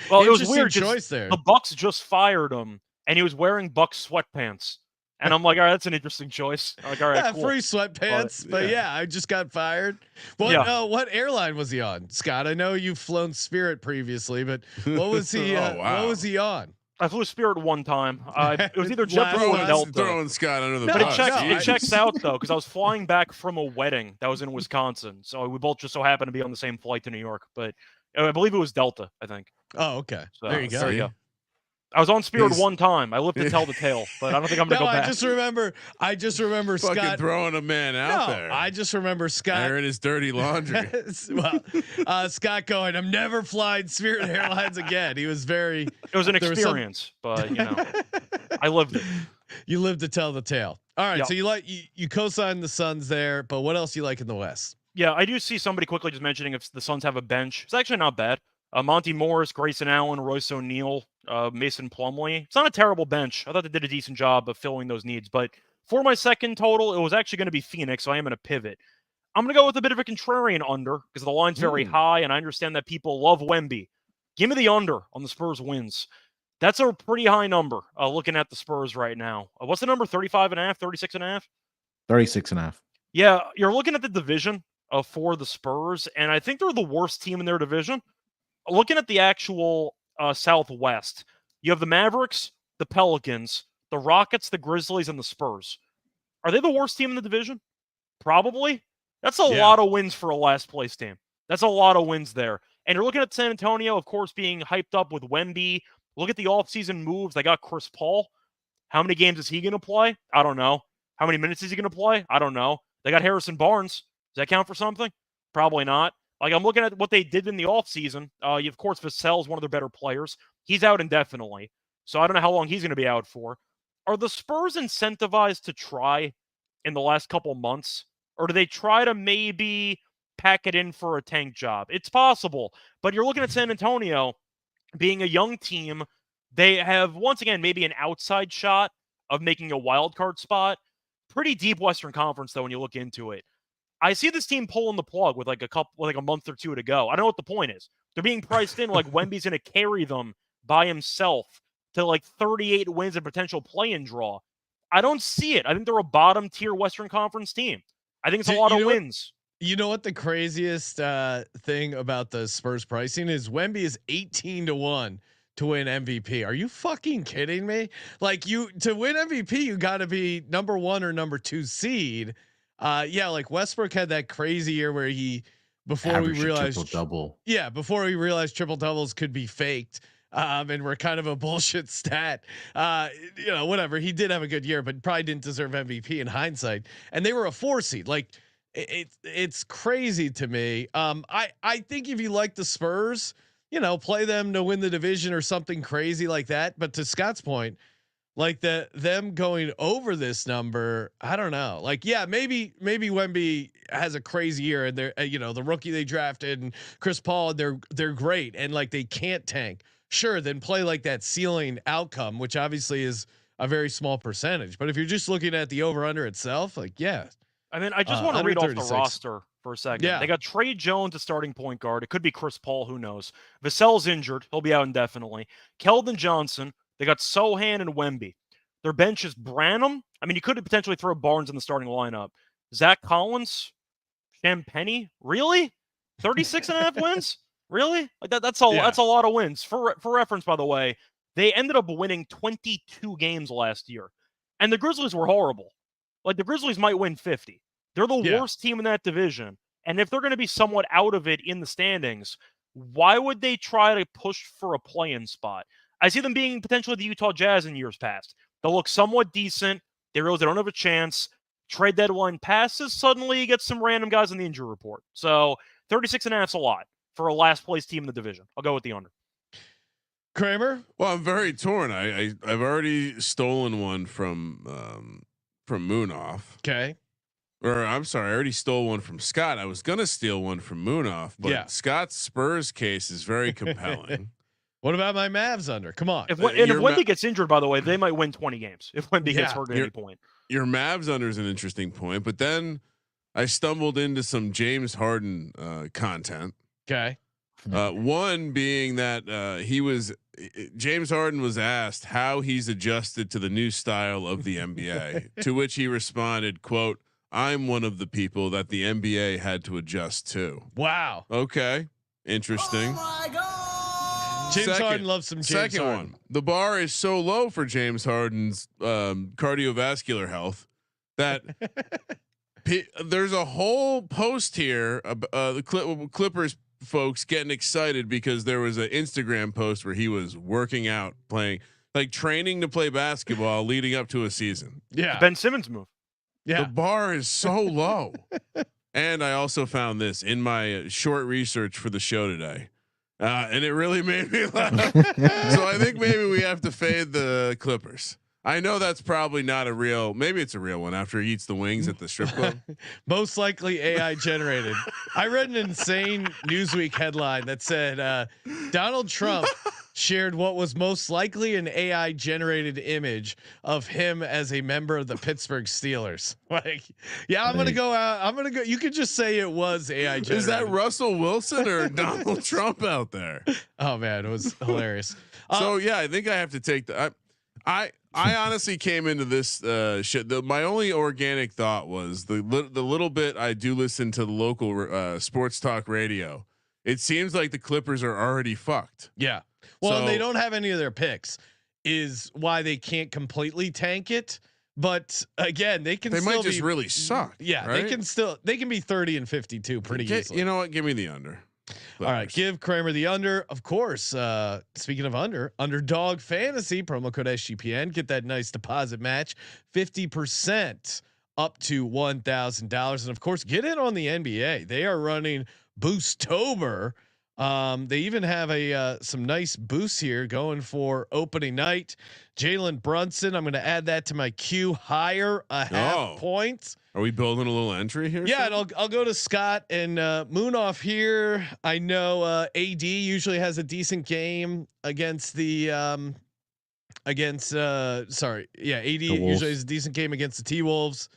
Well, it was weird choice there. The Bucks just fired him, and he was wearing Bucks sweatpants. And I'm like, all right, that's an interesting choice. I'm like, all right, yeah, cool. Free sweatpants, but yeah, I just got fired. What airline was he on, Scott? I know you've flown Spirit previously, but what was he? What was he on? I flew Spirit one time. It was either JetBlue or Delta. Throwing Scott under the but bus. it checks out though, because I was flying back from a wedding that was in Wisconsin, so we both just so happened to be on the same flight to New York. But I believe it was Delta, I think. Oh, okay. So, there you go. I was on Spirit one time. I lived to tell the tale, but I don't think I'm gonna go back. I just remember fucking Scott throwing a man out there. I just remember Scott airing his dirty laundry. Scott going, I'm never flying Spirit Airlines again. He was very. It was an experience, but I lived it. You lived to tell the tale. All right, so you co-signed the Suns there, but what else you like in the West? Yeah, I do see somebody quickly just mentioning if the Suns have a bench. It's actually not bad. Monty Morris, Grayson Allen, Royce O'Neal, Mason Plumlee. It's not a terrible bench. I thought they did a decent job of filling those needs. But for my second total, it was actually going to be Phoenix, so I am going to pivot. I'm going to go with a bit of a contrarian under because the line's very high, and I understand that people love Wemby. Give me the under on the Spurs wins. That's a pretty high number looking at the Spurs right now. What's the number? 35.5, 36.5? 36.5. Yeah, you're looking at the division for the Spurs, and I think they're the worst team in their division. Looking at the actual Southwest, you have the Mavericks, the Pelicans, the Rockets, the Grizzlies, and the Spurs. Are they the worst team in the division? Probably. That's a lot of wins for a last place team. That's a lot of wins there. And you're looking at San Antonio, of course, being hyped up with Wemby. Look at the offseason moves. They got Chris Paul. How many games is he going to play? I don't know. How many minutes is he going to play? I don't know. They got Harrison Barnes. Does that count for something? Probably not. Like, I'm looking at what they did in the offseason. Of course, Vassell's one of their better players. He's out indefinitely. So I don't know how long he's going to be out for. Are the Spurs incentivized to try in the last couple months? Or do they try to maybe pack it in for a tank job? It's possible. But you're looking at San Antonio being a young team. They have, once again, maybe an outside shot of making a wild card spot. Pretty deep Western Conference, though, when you look into it. I see this team pulling the plug with like a month or two to go. I don't know what the point is. They're being priced in like Wemby's going to carry them by himself to like 38 wins and potential play-in draw. I don't see it. I think they're a bottom tier Western Conference team. I think it's a lot of wins. You know what the craziest thing about the Spurs pricing is? Wemby is 18-1 to win MVP. Are you fucking kidding me? Like, to win MVP, you got to be number 1 or number 2 seed. Yeah, like Westbrook had that crazy year where before we realized triple doubles could be faked. And we're kind of a bullshit stat. Whatever. He did have a good year, but probably didn't deserve MVP in hindsight. And they were a 4 seed. Like, it's crazy to me. I think if you like the Spurs, play them to win the division or something crazy like that. But to Scott's point, like them going over this number, I don't know. Like, yeah, maybe Wemby has a crazy year and they're, the rookie they drafted and Chris Paul, they're great. And like, they can't tank. Sure. Then play like that ceiling outcome, which obviously is a very small percentage. But if you're just looking at the over under itself, like, yeah. I mean, I just want to read off the roster for a second. Yeah. They got Trey Jones, a starting point guard. It could be Chris Paul. Who knows? Vassell's injured. He'll be out indefinitely. Keldon Johnson. They got Sohan and Wemby. Their bench is Branham. I mean, you could potentially throw Barnes in the starting lineup. Zach Collins, Champagnie. Really? 36.5 wins? Really? Like that's a lot of wins. For reference, by the way, they ended up winning 22 games last year. And the Grizzlies were horrible. Like, the Grizzlies might win 50. They're the worst team in that division. And if they're going to be somewhat out of it in the standings, why would they try to push for a play-in spot? I see them being potentially the Utah Jazz in years past. They'll look somewhat decent. They realize they don't have a chance. Trade deadline passes. Suddenly you get some random guys on the injury report. So 36.5 is a lot for a last place team in the division. I'll go with the under. Kramer? Well, I'm very torn. I've already stolen one from Munaf. Okay. Or I'm sorry, I already stole one from Scott. I was gonna steal one from Munaf, but Scott's Spurs case is very compelling. What about my Mavs under? Come on. If Wemby gets injured, by the way, they might win 20 games if Wemby gets hurt at any point. Your Mavs under is an interesting point, but then I stumbled into some James Harden content. Okay. One being that James Harden was asked how he's adjusted to the new style of the NBA, to which he responded, quote, "I'm one of the people that the NBA had to adjust to." Wow. Okay. Interesting. Oh my God. James Harden loves some James Harden. One. The bar is so low for James Harden's cardiovascular health that there's a whole post here. The Clippers folks getting excited because there was an Instagram post where he was working out, playing, like training to play basketball leading up to a season. Yeah. Ben Simmons move. Yeah. The bar is so low. And I also found this in my short research for the show today. And it really made me laugh. So I think maybe we have to fade the Clippers. I know that's probably not a real, maybe it's a real one after he eats the wings at the strip club. Most likely AI generated. I read an insane Newsweek headline that said Donald Trump shared what was most likely an AI generated image of him as a member of the Pittsburgh Steelers. Like, yeah, I'm going to go out. I'm going to go. You could just say it was AI generated. Is that Russell Wilson or Donald Trump out there? Oh man, it was hilarious. So yeah, I think I have to take the, I honestly came into this shit. My only organic thought was the little bit I do listen to the local sports talk radio. It seems like the Clippers are already fucked. Yeah. Well, and they don't have any of their picks, is why they can't completely tank it. But again, they can. They still might just really suck. Yeah, right? they can be 30 and 52 pretty easily. You know what? Give me the under. All right, give Kramer the under. Of course, speaking of Underdog Fantasy, promo code SGPN. Get that nice deposit match, 50% up to $1,000. And of course, get in on the NBA. They are running Boostober. They even have some nice boosts here going for opening night. Jalen Brunson, I'm going to add that to my queue. Higher a half point. Are we building a little entry here? Yeah, and I'll go to Scott and Munaf here. I know AD usually has a decent game against the AD usually has a decent game against the T-Wolves.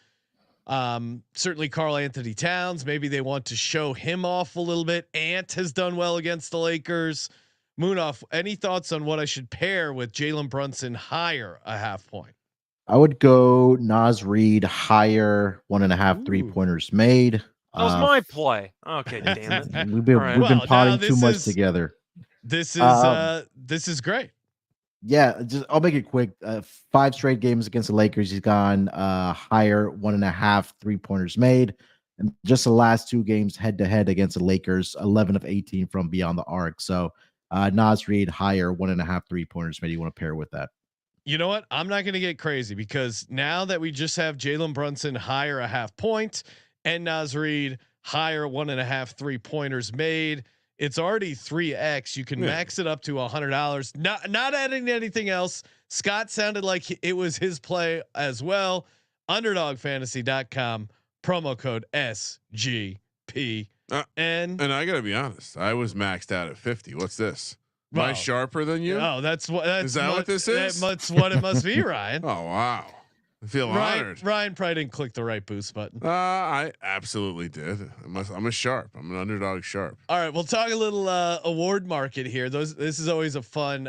Certainly Karl Anthony Towns. Maybe they want to show him off a little bit. Ant has done well against the Lakers. Munaf, any thoughts on what I should pair with Jalen Brunson higher a half point? I would go Naz Reid higher 1.5 3-pointers made. That was my play. Okay, damn it. We've been potting too much together. This is great. Yeah, I'll make it quick. 5 straight games against the Lakers, he's gone higher 1.5 3-pointers made, and just the last 2 games head to head against the Lakers, 11 of 18 from beyond the arc. So Naz Reid higher 1.5 3-pointers made. You want to pair with that? You know what? I'm not going to get crazy because now that we just have Jalen Brunson higher a half point and Naz Reid higher 1.5 3-pointers made, it's already 3x. You can max it up to $100. Not adding anything else. Scott sounded like it was his play as well. Underdogfantasy.com, promo code SGPN. And I gotta be honest, I was maxed out at 50. What's this? Am I sharper than you? Oh, that's what. Is that what this is? That's what it must be, Ryan. Oh wow, I feel honored. Ryan probably didn't click the right boost button. I absolutely did. I'm a sharp. I'm an underdog sharp. All right, we'll talk a little award market here. This is always a fun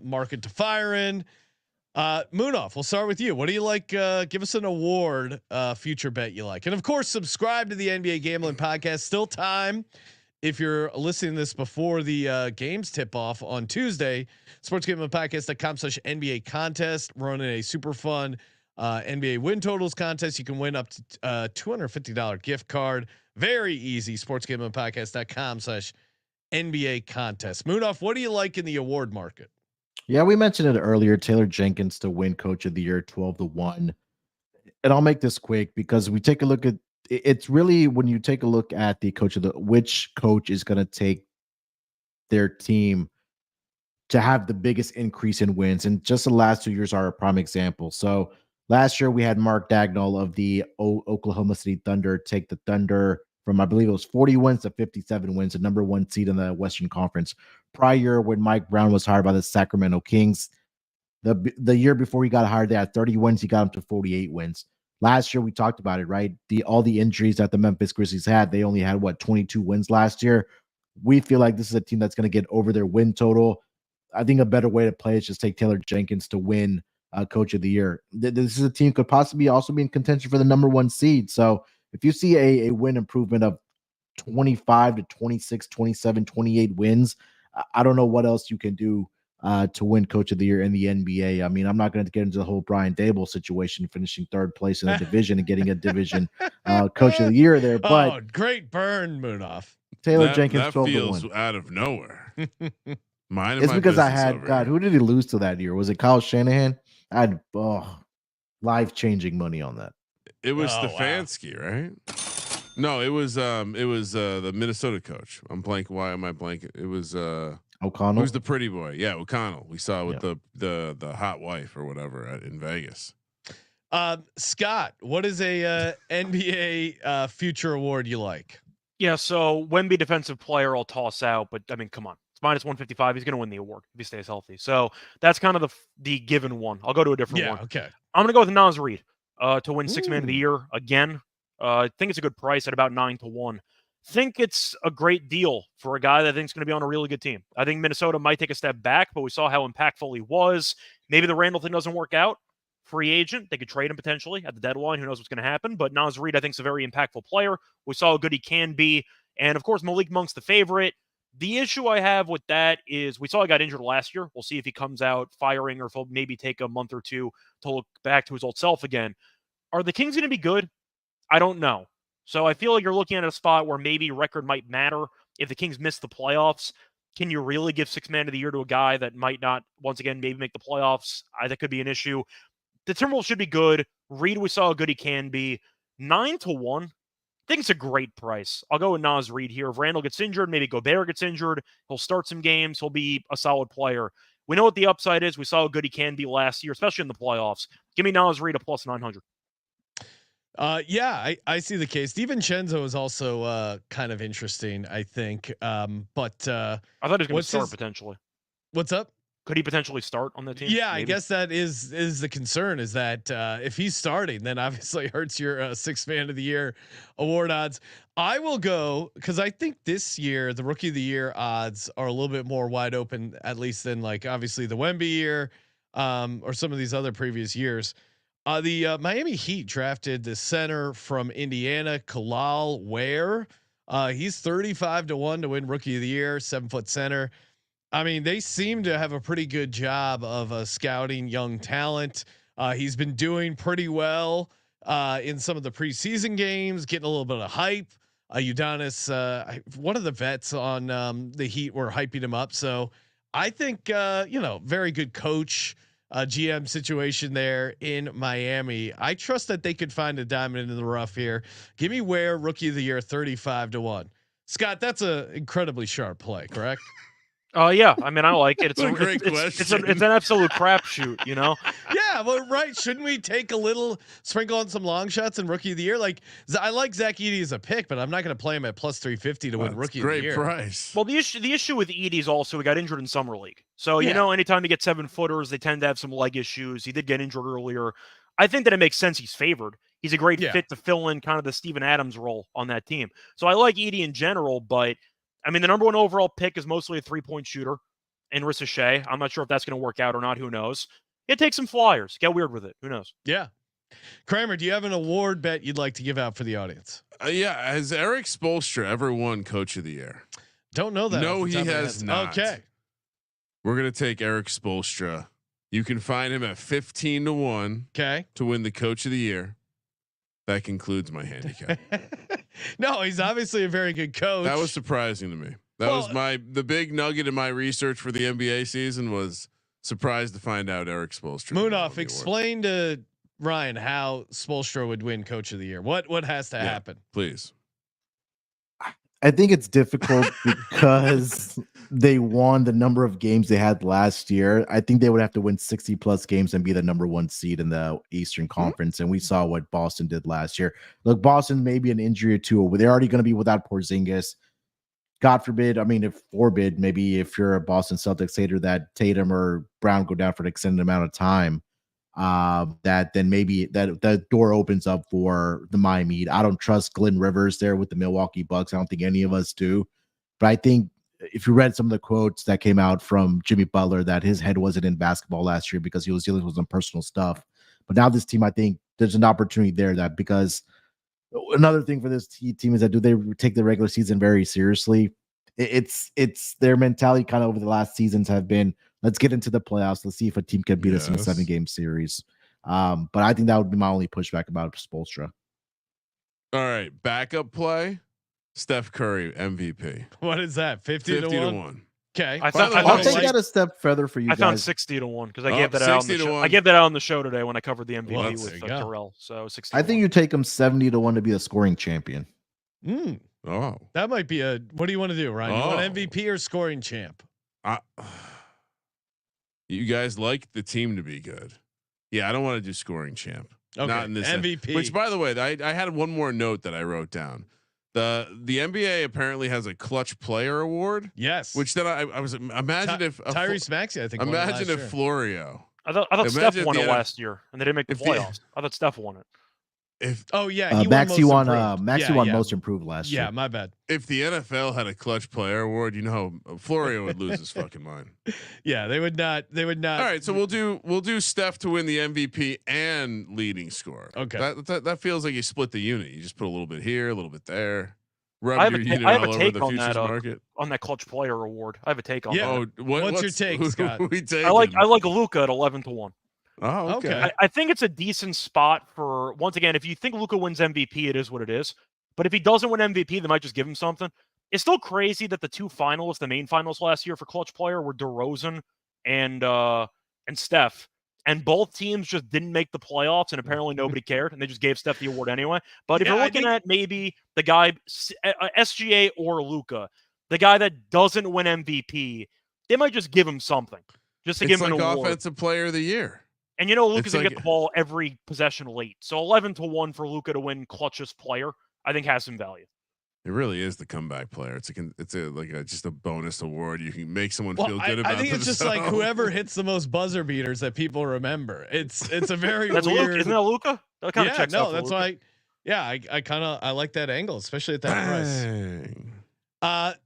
market to fire in. Munaf, we'll start with you. What do you like? Give us an award future bet you like, and of course, subscribe to the NBA Gambling Podcast. Still time. If you're listening to this before the games tip off on Tuesday, sportsgamblingpodcast.com/NBA contest. We're running a super fun NBA win totals contest. You can win up to $250 gift card. Very easy. sportsgamblingpodcast.com/NBA contest. Munaf, what do you like in the award market? Yeah, we mentioned it earlier. Taylor Jenkins to win Coach of the Year, 12-1. And I'll make this quick because we take a look at. It's really when you take a look at the which coach is going to take their team to have the biggest increase in wins. And just the last 2 years are a prime example. So last year we had Mark Dagnall of the Oklahoma City Thunder take the Thunder from, I believe it was 40 wins to 57 wins, the number 1 seed in the Western Conference. Prior, when Mike Brown was hired by the Sacramento Kings, the year before he got hired, they had 30 wins. He got them to 48 wins. Last year, we talked about it, right? All the injuries that the Memphis Grizzlies had, they only had 22 wins last year. We feel like this is a team that's going to get over their win total. I think a better way to play is just take Taylor Jenkins to win Coach of the Year. This is a team could possibly also be in contention for the number 1 seed. So if you see a win improvement of 25 to 26, 27, 28 wins, I don't know what else you can do to win Coach of the Year in the NBA. I mean, I'm not going to get into the whole Brian Dable situation, finishing 3rd place in the division and getting a division Coach of the Year there. But great burn, Munaf. Taylor Jenkins, that feels out of nowhere. It's because I had who did he lose to that year? Was it Kyle Shanahan? I had life-changing money on that. It was Stefanski, right? No, it was the Minnesota coach. I'm blank. Why am I blanking? It was O'Connell. Who's the pretty boy? Yeah, O'Connell. We saw with the hot wife or whatever in Vegas. Scott, what is a NBA future award you like? Yeah, so Wemby defensive player I'll toss out, but I mean, come on. It's minus 155. He's going to win the award if he stays healthy. So that's kind of the given one. I'll go to a different one. Okay. I'm going to go with Naz Reid to win 6th Man of the Year again. I think it's a good price at about 9-1. Think it's a great deal for a guy that I think is going to be on a really good team. I think Minnesota might take a step back, but we saw how impactful he was. Maybe the Randall thing doesn't work out. Free agent, they could trade him potentially at the deadline. Who knows what's going to happen? But Naz Reid, I think, is a very impactful player. We saw how good he can be. And of course, Malik Monk's the favorite. The issue I have with that is we saw he got injured last year. We'll see if he comes out firing or if he'll maybe take a month or two to look back to his old self again. Are the Kings going to be good? I don't know. So I feel like you're looking at a spot where maybe record might matter. if the Kings miss the playoffs, can you really give Sixth Man of the Year to a guy that might not, once again, maybe make the playoffs? That could be an issue. The Timberwolves should be good. Reed, we saw how good he can be. 9-1. I think it's a great price. I'll go with Naz Reid here. If Randall gets injured, maybe Gobert gets injured, he'll start some games. He'll be a solid player. We know what the upside is. We saw how good he can be last year, especially in the playoffs. Give me Naz Reid a plus 900. Yeah, I see the case. DiVincenzo is also kind of interesting, I think. But I thought he was going to start potentially. What's up? Could he potentially start on the team? Yeah, maybe? I guess that is the concern, is that if he's starting, then obviously hurts your Sixth Man of the Year award odds. I will go, because I think this year the Rookie of the Year odds are a little bit more wide open, at least than like obviously the Wemby year or some of these other previous years. The Miami Heat drafted the center from Indiana, Kalal Ware. He's 35-1 to win Rookie of the Year, 7-foot center. I mean, they seem to have a pretty good job of scouting young talent. He's been doing pretty well in some of the preseason games, getting a little bit of hype. Udonis, one of the vets on the Heat, were hyping him up. So I think, very good coach, GM situation there in Miami. I trust that they could find a diamond in the rough here. Give me Ware, Rookie of the Year, 35-1. Scott, that's an incredibly sharp play, correct? Yeah. I mean, I like it. It's a great question. It's an absolute crapshoot, you know? Yeah, well, right. Shouldn't we take a little sprinkle on some long shots in Rookie of the Year? Like, I like Zach Edey as a pick, but I'm not going to play him at plus 350 to win Rookie of the Year. Great price. Well, the issue with Edey is also he got injured in summer league. So, anytime you get 7-footers, they tend to have some leg issues. He did get injured earlier. I think that it makes sense he's favored. He's a great fit to fill in kind of the Steven Adams role on that team. So I like Edey in general, but I mean, the number one overall pick is mostly a 3-point shooter in Rissa Shea. I'm not sure if that's going to work out or not. Who knows? It takes some flyers. Get weird with it. Who knows? Yeah. Kramer, do you have an award bet you'd like to give out for the audience? Has Eric Spoelstra ever won Coach of the Year? Don't know that. No, he has not. Okay. We're going to take Eric Spoelstra. You can find him at 15-1. Okay. To win the Coach of the Year. That concludes my handicap. No, he's obviously a very good coach. That was surprising to me. That was the big nugget in my research for the NBA season. Was surprised to find out Eric Spoelstra. Munaf, explain to Ryan how Spoelstra would win Coach of the Year. What has to happen? Please. I think it's difficult because they won the number of games they had last year. I think they would have to win 60 plus games and be the number one seed in the Eastern Conference. And we saw what Boston did last year. Look, Boston may be an injury or two, but they're already going to be without Porzingis. God forbid, maybe if you're a Boston Celtics hater, that Tatum or Brown go down for an extended amount of time, that then maybe that door opens up for the Miami Heat. I don't trust Glenn Rivers there with the Milwaukee Bucks. I don't think any of us do. But I think if you read some of the quotes that came out from Jimmy Butler, that his head wasn't in basketball last year because he was dealing with some personal stuff. But now this team, I think there's an opportunity there, that because another thing for this team is that do they take the regular season very seriously? It's their mentality kind of over the last seasons have been, let's get into the playoffs. Let's see if a team can beat us in a 7-game series. But I think that would be my only pushback about Spoelstra. All right, backup play. Steph Curry MVP. What is that? 50-1. Okay, I'll take that a step further for you. I found 60-1 because I gave that out on the show. I gave that out on the show today when I covered the MVP with Terrell. So 60. I think you take him 70-1 to be a scoring champion. Oh, that might be a. What do you want to do, Ryan? You want MVP or scoring champ? You guys like the team to be good. Yeah, I don't want to do scoring champ. Okay. Not in this MVP. Which, by the way, I had one more note that I wrote down. The NBA apparently has a clutch player award. Yes. Which then I was imagine if Tyrese Maxey, I think. Imagine if Florio. I thought Steph won it last year and they didn't make the playoffs. I thought Steph won it. Maxey won most improved last year. Yeah, my bad. If the NFL had a clutch player award, Florio would lose his fucking mind. Yeah, they would not. All right, so we'll do Steph to win the MVP and leading scorer. Okay, that feels like you split the unit. You just put a little bit here, a little bit there. I have a take on that clutch player award. I have a take on that. What's your take, Scott? I like Luka at 11-1. Oh, okay. I think it's a decent spot for, once again, if you think Luka wins MVP, it is what it is. But if he doesn't win MVP, they might just give him something. it's still crazy that the 2 finalists, the main finalists last year for clutch player, were DeRozan and Steph. And both teams just didn't make the playoffs, and apparently nobody cared, and they just gave Steph the award anyway. But if you're looking at maybe the guy, SGA or Luka, the guy that doesn't win MVP, they might just give him something, just to give him an award. Offensive Player of the Year. And Luka's going to get the ball every possession late. So 11-1 for Luka to win clutchest player, I think has some value. It really is the comeback player. It's just a bonus award. You can make someone feel good about. I think it's just like whoever hits the most buzzer beaters that people remember. It's a very that's weird. Luka, isn't that Luka? That kind of checks out. That's Luka. why. Yeah, I like that angle, especially at that price.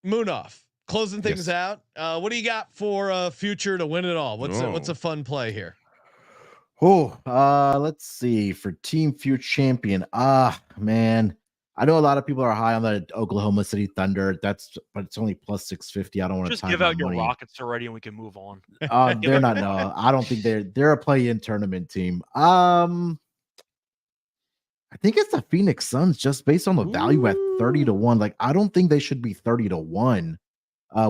Munaf, closing things out. What do you got for future to win it all? What's a fun play here? Let's see for team future champion. Man. I know a lot of people are high on the Oklahoma City Thunder. But it's only plus 650. I don't want to just give out your Rockets already, and we can move on. They're not. No, I don't think they're a play-in tournament team. I think it's the Phoenix Suns, just based on the value at 30-1. Like, I don't think they should be 30-1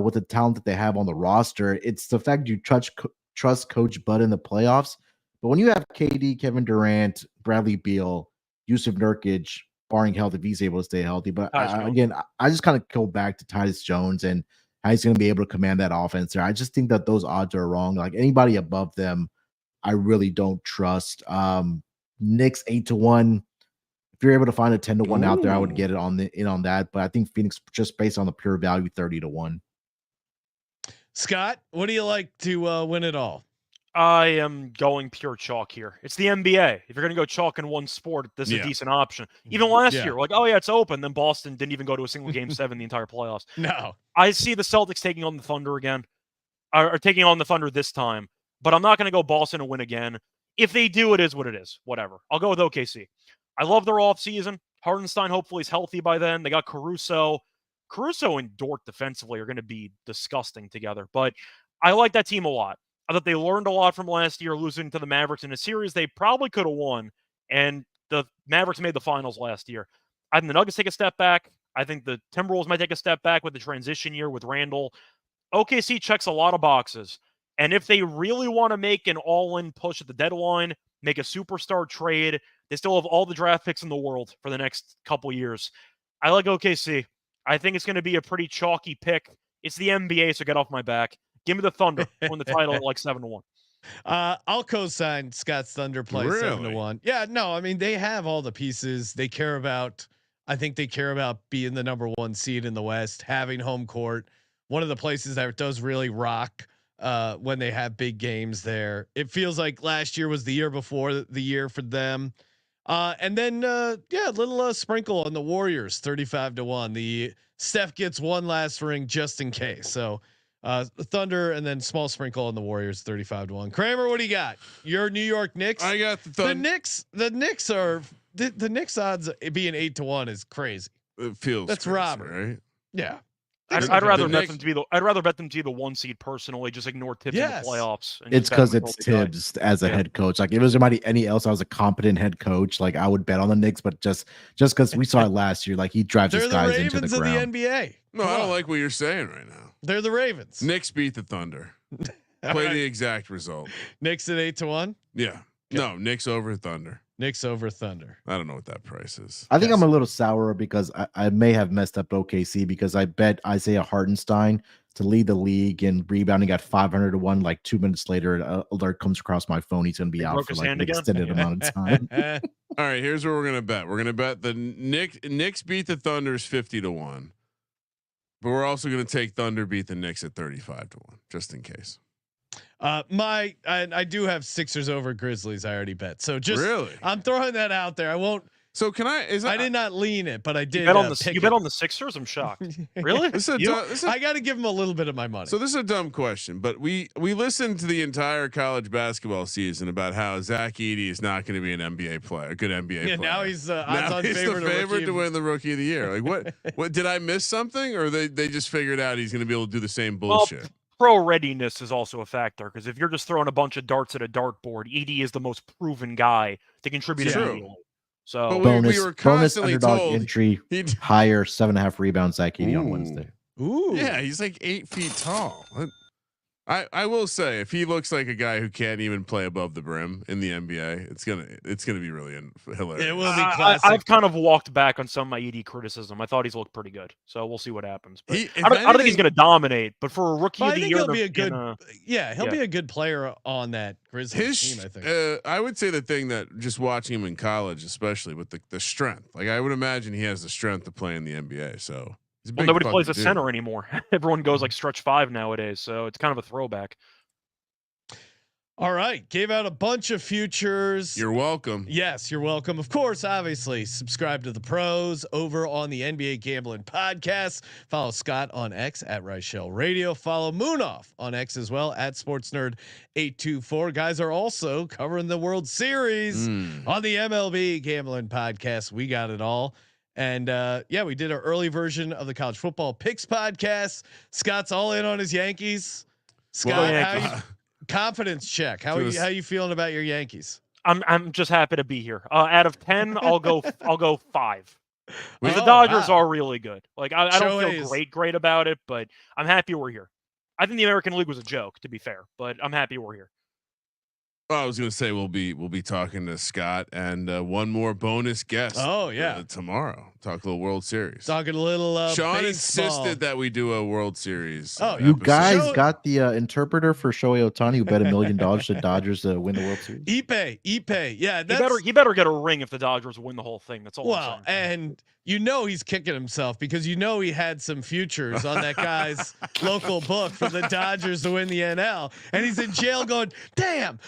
with the talent that they have on the roster. It's the fact you trust Coach Bud in the playoffs. But when you have KD, Kevin Durant, Bradley Beal, Yusuf Nurkic, barring health if he's able to stay healthy. But I just kind of go back to Tyus Jones and how he's going to be able to command that offense there. I just think that those odds are wrong. Like, anybody above them, I really don't trust. Knicks 8-1. If you're able to find a 10-1 out there, I would get it on that. But I think Phoenix, just based on the pure value, 30-1. Scott, what do you like to win it all? I am going pure chalk here. It's the NBA. If you're going to go chalk in one sport, this is a decent option. Even last year, like, it's open. Then Boston didn't even go to a single game 7 the entire playoffs. No. I see the Celtics taking on the Thunder again, or taking on the Thunder this time. But I'm not going to go Boston and win again. If they do, it is what it is. Whatever. I'll go with OKC. I love their offseason. Hardenstein hopefully is healthy by then. They got Caruso. Caruso and Dort defensively are going to be disgusting together. But I like that team a lot. I thought they learned a lot from last year, losing to the Mavericks in a series they probably could have won, and the Mavericks made the finals last year. I think the Nuggets take a step back. I think the Timberwolves might take a step back with the transition year with Randall. OKC checks a lot of boxes, and if they really want to make an all-in push at the deadline, make a superstar trade, they still have all the draft picks in the world for the next couple years. I like OKC. I think it's going to be a pretty chalky pick. It's the NBA, so get off my back. Give me the Thunder win the title at like 7-1. I'll co-sign Scott's Thunder play 7-1. Yeah, no, I mean, they have all the pieces. They care about. I think they care about being the number 1 seed in the West, having home court. One of the places that does really rock when they have big games there. It feels like last year was the year before the year for them. And then a little sprinkle on the Warriors, 35-1. The Steph gets one last ring just in case. So. The Thunder, and then small sprinkle on the Warriors, 35-1. Kramer, what do you got? Your New York Knicks. I got the Thunder. The Knicks are the Knicks odds being 8-1 is crazy. It feels that's crazy, robbery, right? Yeah. I'd rather bet them to be the 1 seed personally. Just ignore Tibbs in the playoffs. It's because it's Tibbs as a head coach. Like, if it was anybody else, I was a competent head coach. Like, I would bet on the Knicks, but just because we saw it last year, like, he drives his guys into the ground. They're the NBA. No, I don't like what you're saying right now. They're the Ravens. Knicks beat the Thunder. Play the exact result. Knicks at 8-1. Yeah. Okay. No, Knicks over Thunder. Knicks over Thunder. I don't know what that price is. I think I'm a little sour because I may have messed up OKC because I bet Isaiah Hardenstein to lead the league in rebounding at 500-1. Like 2 minutes later, an alert comes across my phone. He's going to be out for like an extended amount of time. All right, here's what we're going to bet. We're going to bet the Knicks beat the Thunders 50-1. But we're also going to take Thunder beat the Knicks at 35-1, just in case. I do have Sixers over Grizzlies. I already bet. So just really, I'm throwing that out there. I won't. So can I? I did not lean it, but I did. You bet on the Sixers? I'm shocked. Really? I got to give them a little bit of my money. So this is a dumb question, but we listened to the entire college basketball season about how Zach Edey is not going to be an NBA player, a good NBA player. Now he's the favorite to win the Rookie of the Year. Like what did I miss something, or they just figured out he's going to be able to do the same bullshit? Well, pro readiness is also a factor because if you're just throwing a bunch of darts at a dartboard, Edey is the most proven guy to contribute. True. So But bonus, we were bonus constantly underdog told entry, he'd- higher 7.5 rebounds, Zach Edey on Wednesday. Ooh. Yeah, he's like 8 feet tall. I will say, if he looks like a guy who can't even play above the brim in the NBA, it's gonna be really hilarious. It will be classic. I've kind of walked back on some of my ED criticism. I thought he's looked pretty good, so we'll see what happens. But I don't think he's going to dominate. But for a rookie of the year, he'll be a good. He'll be a good player on that Grizzlies team. I think. I would say the thing that just watching him in college, especially with the strength, like I would imagine he has the strength to play in the NBA. So. Well, nobody plays a center anymore. Everyone goes like stretch 5 nowadays, so it's kind of a throwback. All right, gave out a bunch of futures. You're welcome. Yes, you're welcome. Of course, obviously, subscribe to the pros over on the NBA Gambling Podcast. Follow Scott on X at Reichel Radio. Follow Munaf on X as well at SportsNerd824. Guys are also covering the World Series on the MLB Gambling Podcast. We got it all. And we did our early version of the college football picks podcast. Scott's all in on his Yankees. Scott, confidence check. How you feeling about your Yankees? I'm just happy to be here. Out of 10, I'll go 5. The Dodgers are really good. Like I don't feel great about it, but I'm happy we're here. I think the American League was a joke, to be fair, but I'm happy we're here. I was going to say we'll be talking to Scott and one more bonus guest. Oh yeah, tomorrow. Talk a little World Series. Talking a little. Sean baseball. insisted that we do a World Series. Oh, you guys got the interpreter for Shohei Ohtani who bet $1 million to Dodgers to win the World Series. Ipe. Yeah, he better get a ring if the Dodgers win the whole thing. That's all. Well, and he's kicking himself because he had some futures on that guy's local book for the Dodgers to win the NL, and he's in jail going, damn,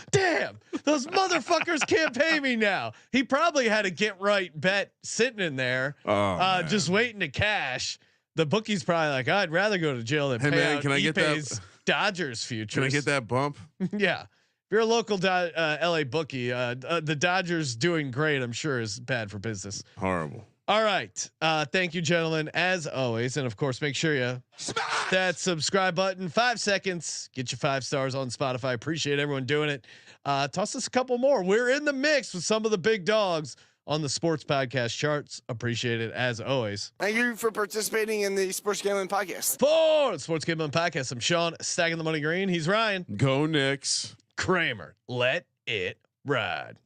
those motherfuckers can't pay me now. He probably had a get right bet sitting in there, just waiting to cash. The bookie's probably like, I'd rather go to jail than pay out Ipe's Dodgers futures. Can I get that bump? Yeah. If you're a local LA bookie, the Dodgers doing great, I'm sure, is bad for business. Horrible. All right. Thank you, gentlemen, as always. And of course, make sure you smash that subscribe button. 5 seconds. Get your 5 stars on Spotify. Appreciate everyone doing it. Toss us a couple more. We're in the mix with some of the big dogs on the sports podcast charts. Appreciate it as always. Thank you for participating in the Sports Gambling Podcast. For the Sports Gambling Podcast, I'm Sean, stacking the money green. He's Ryan. Go Knicks. Kramer. Let it ride.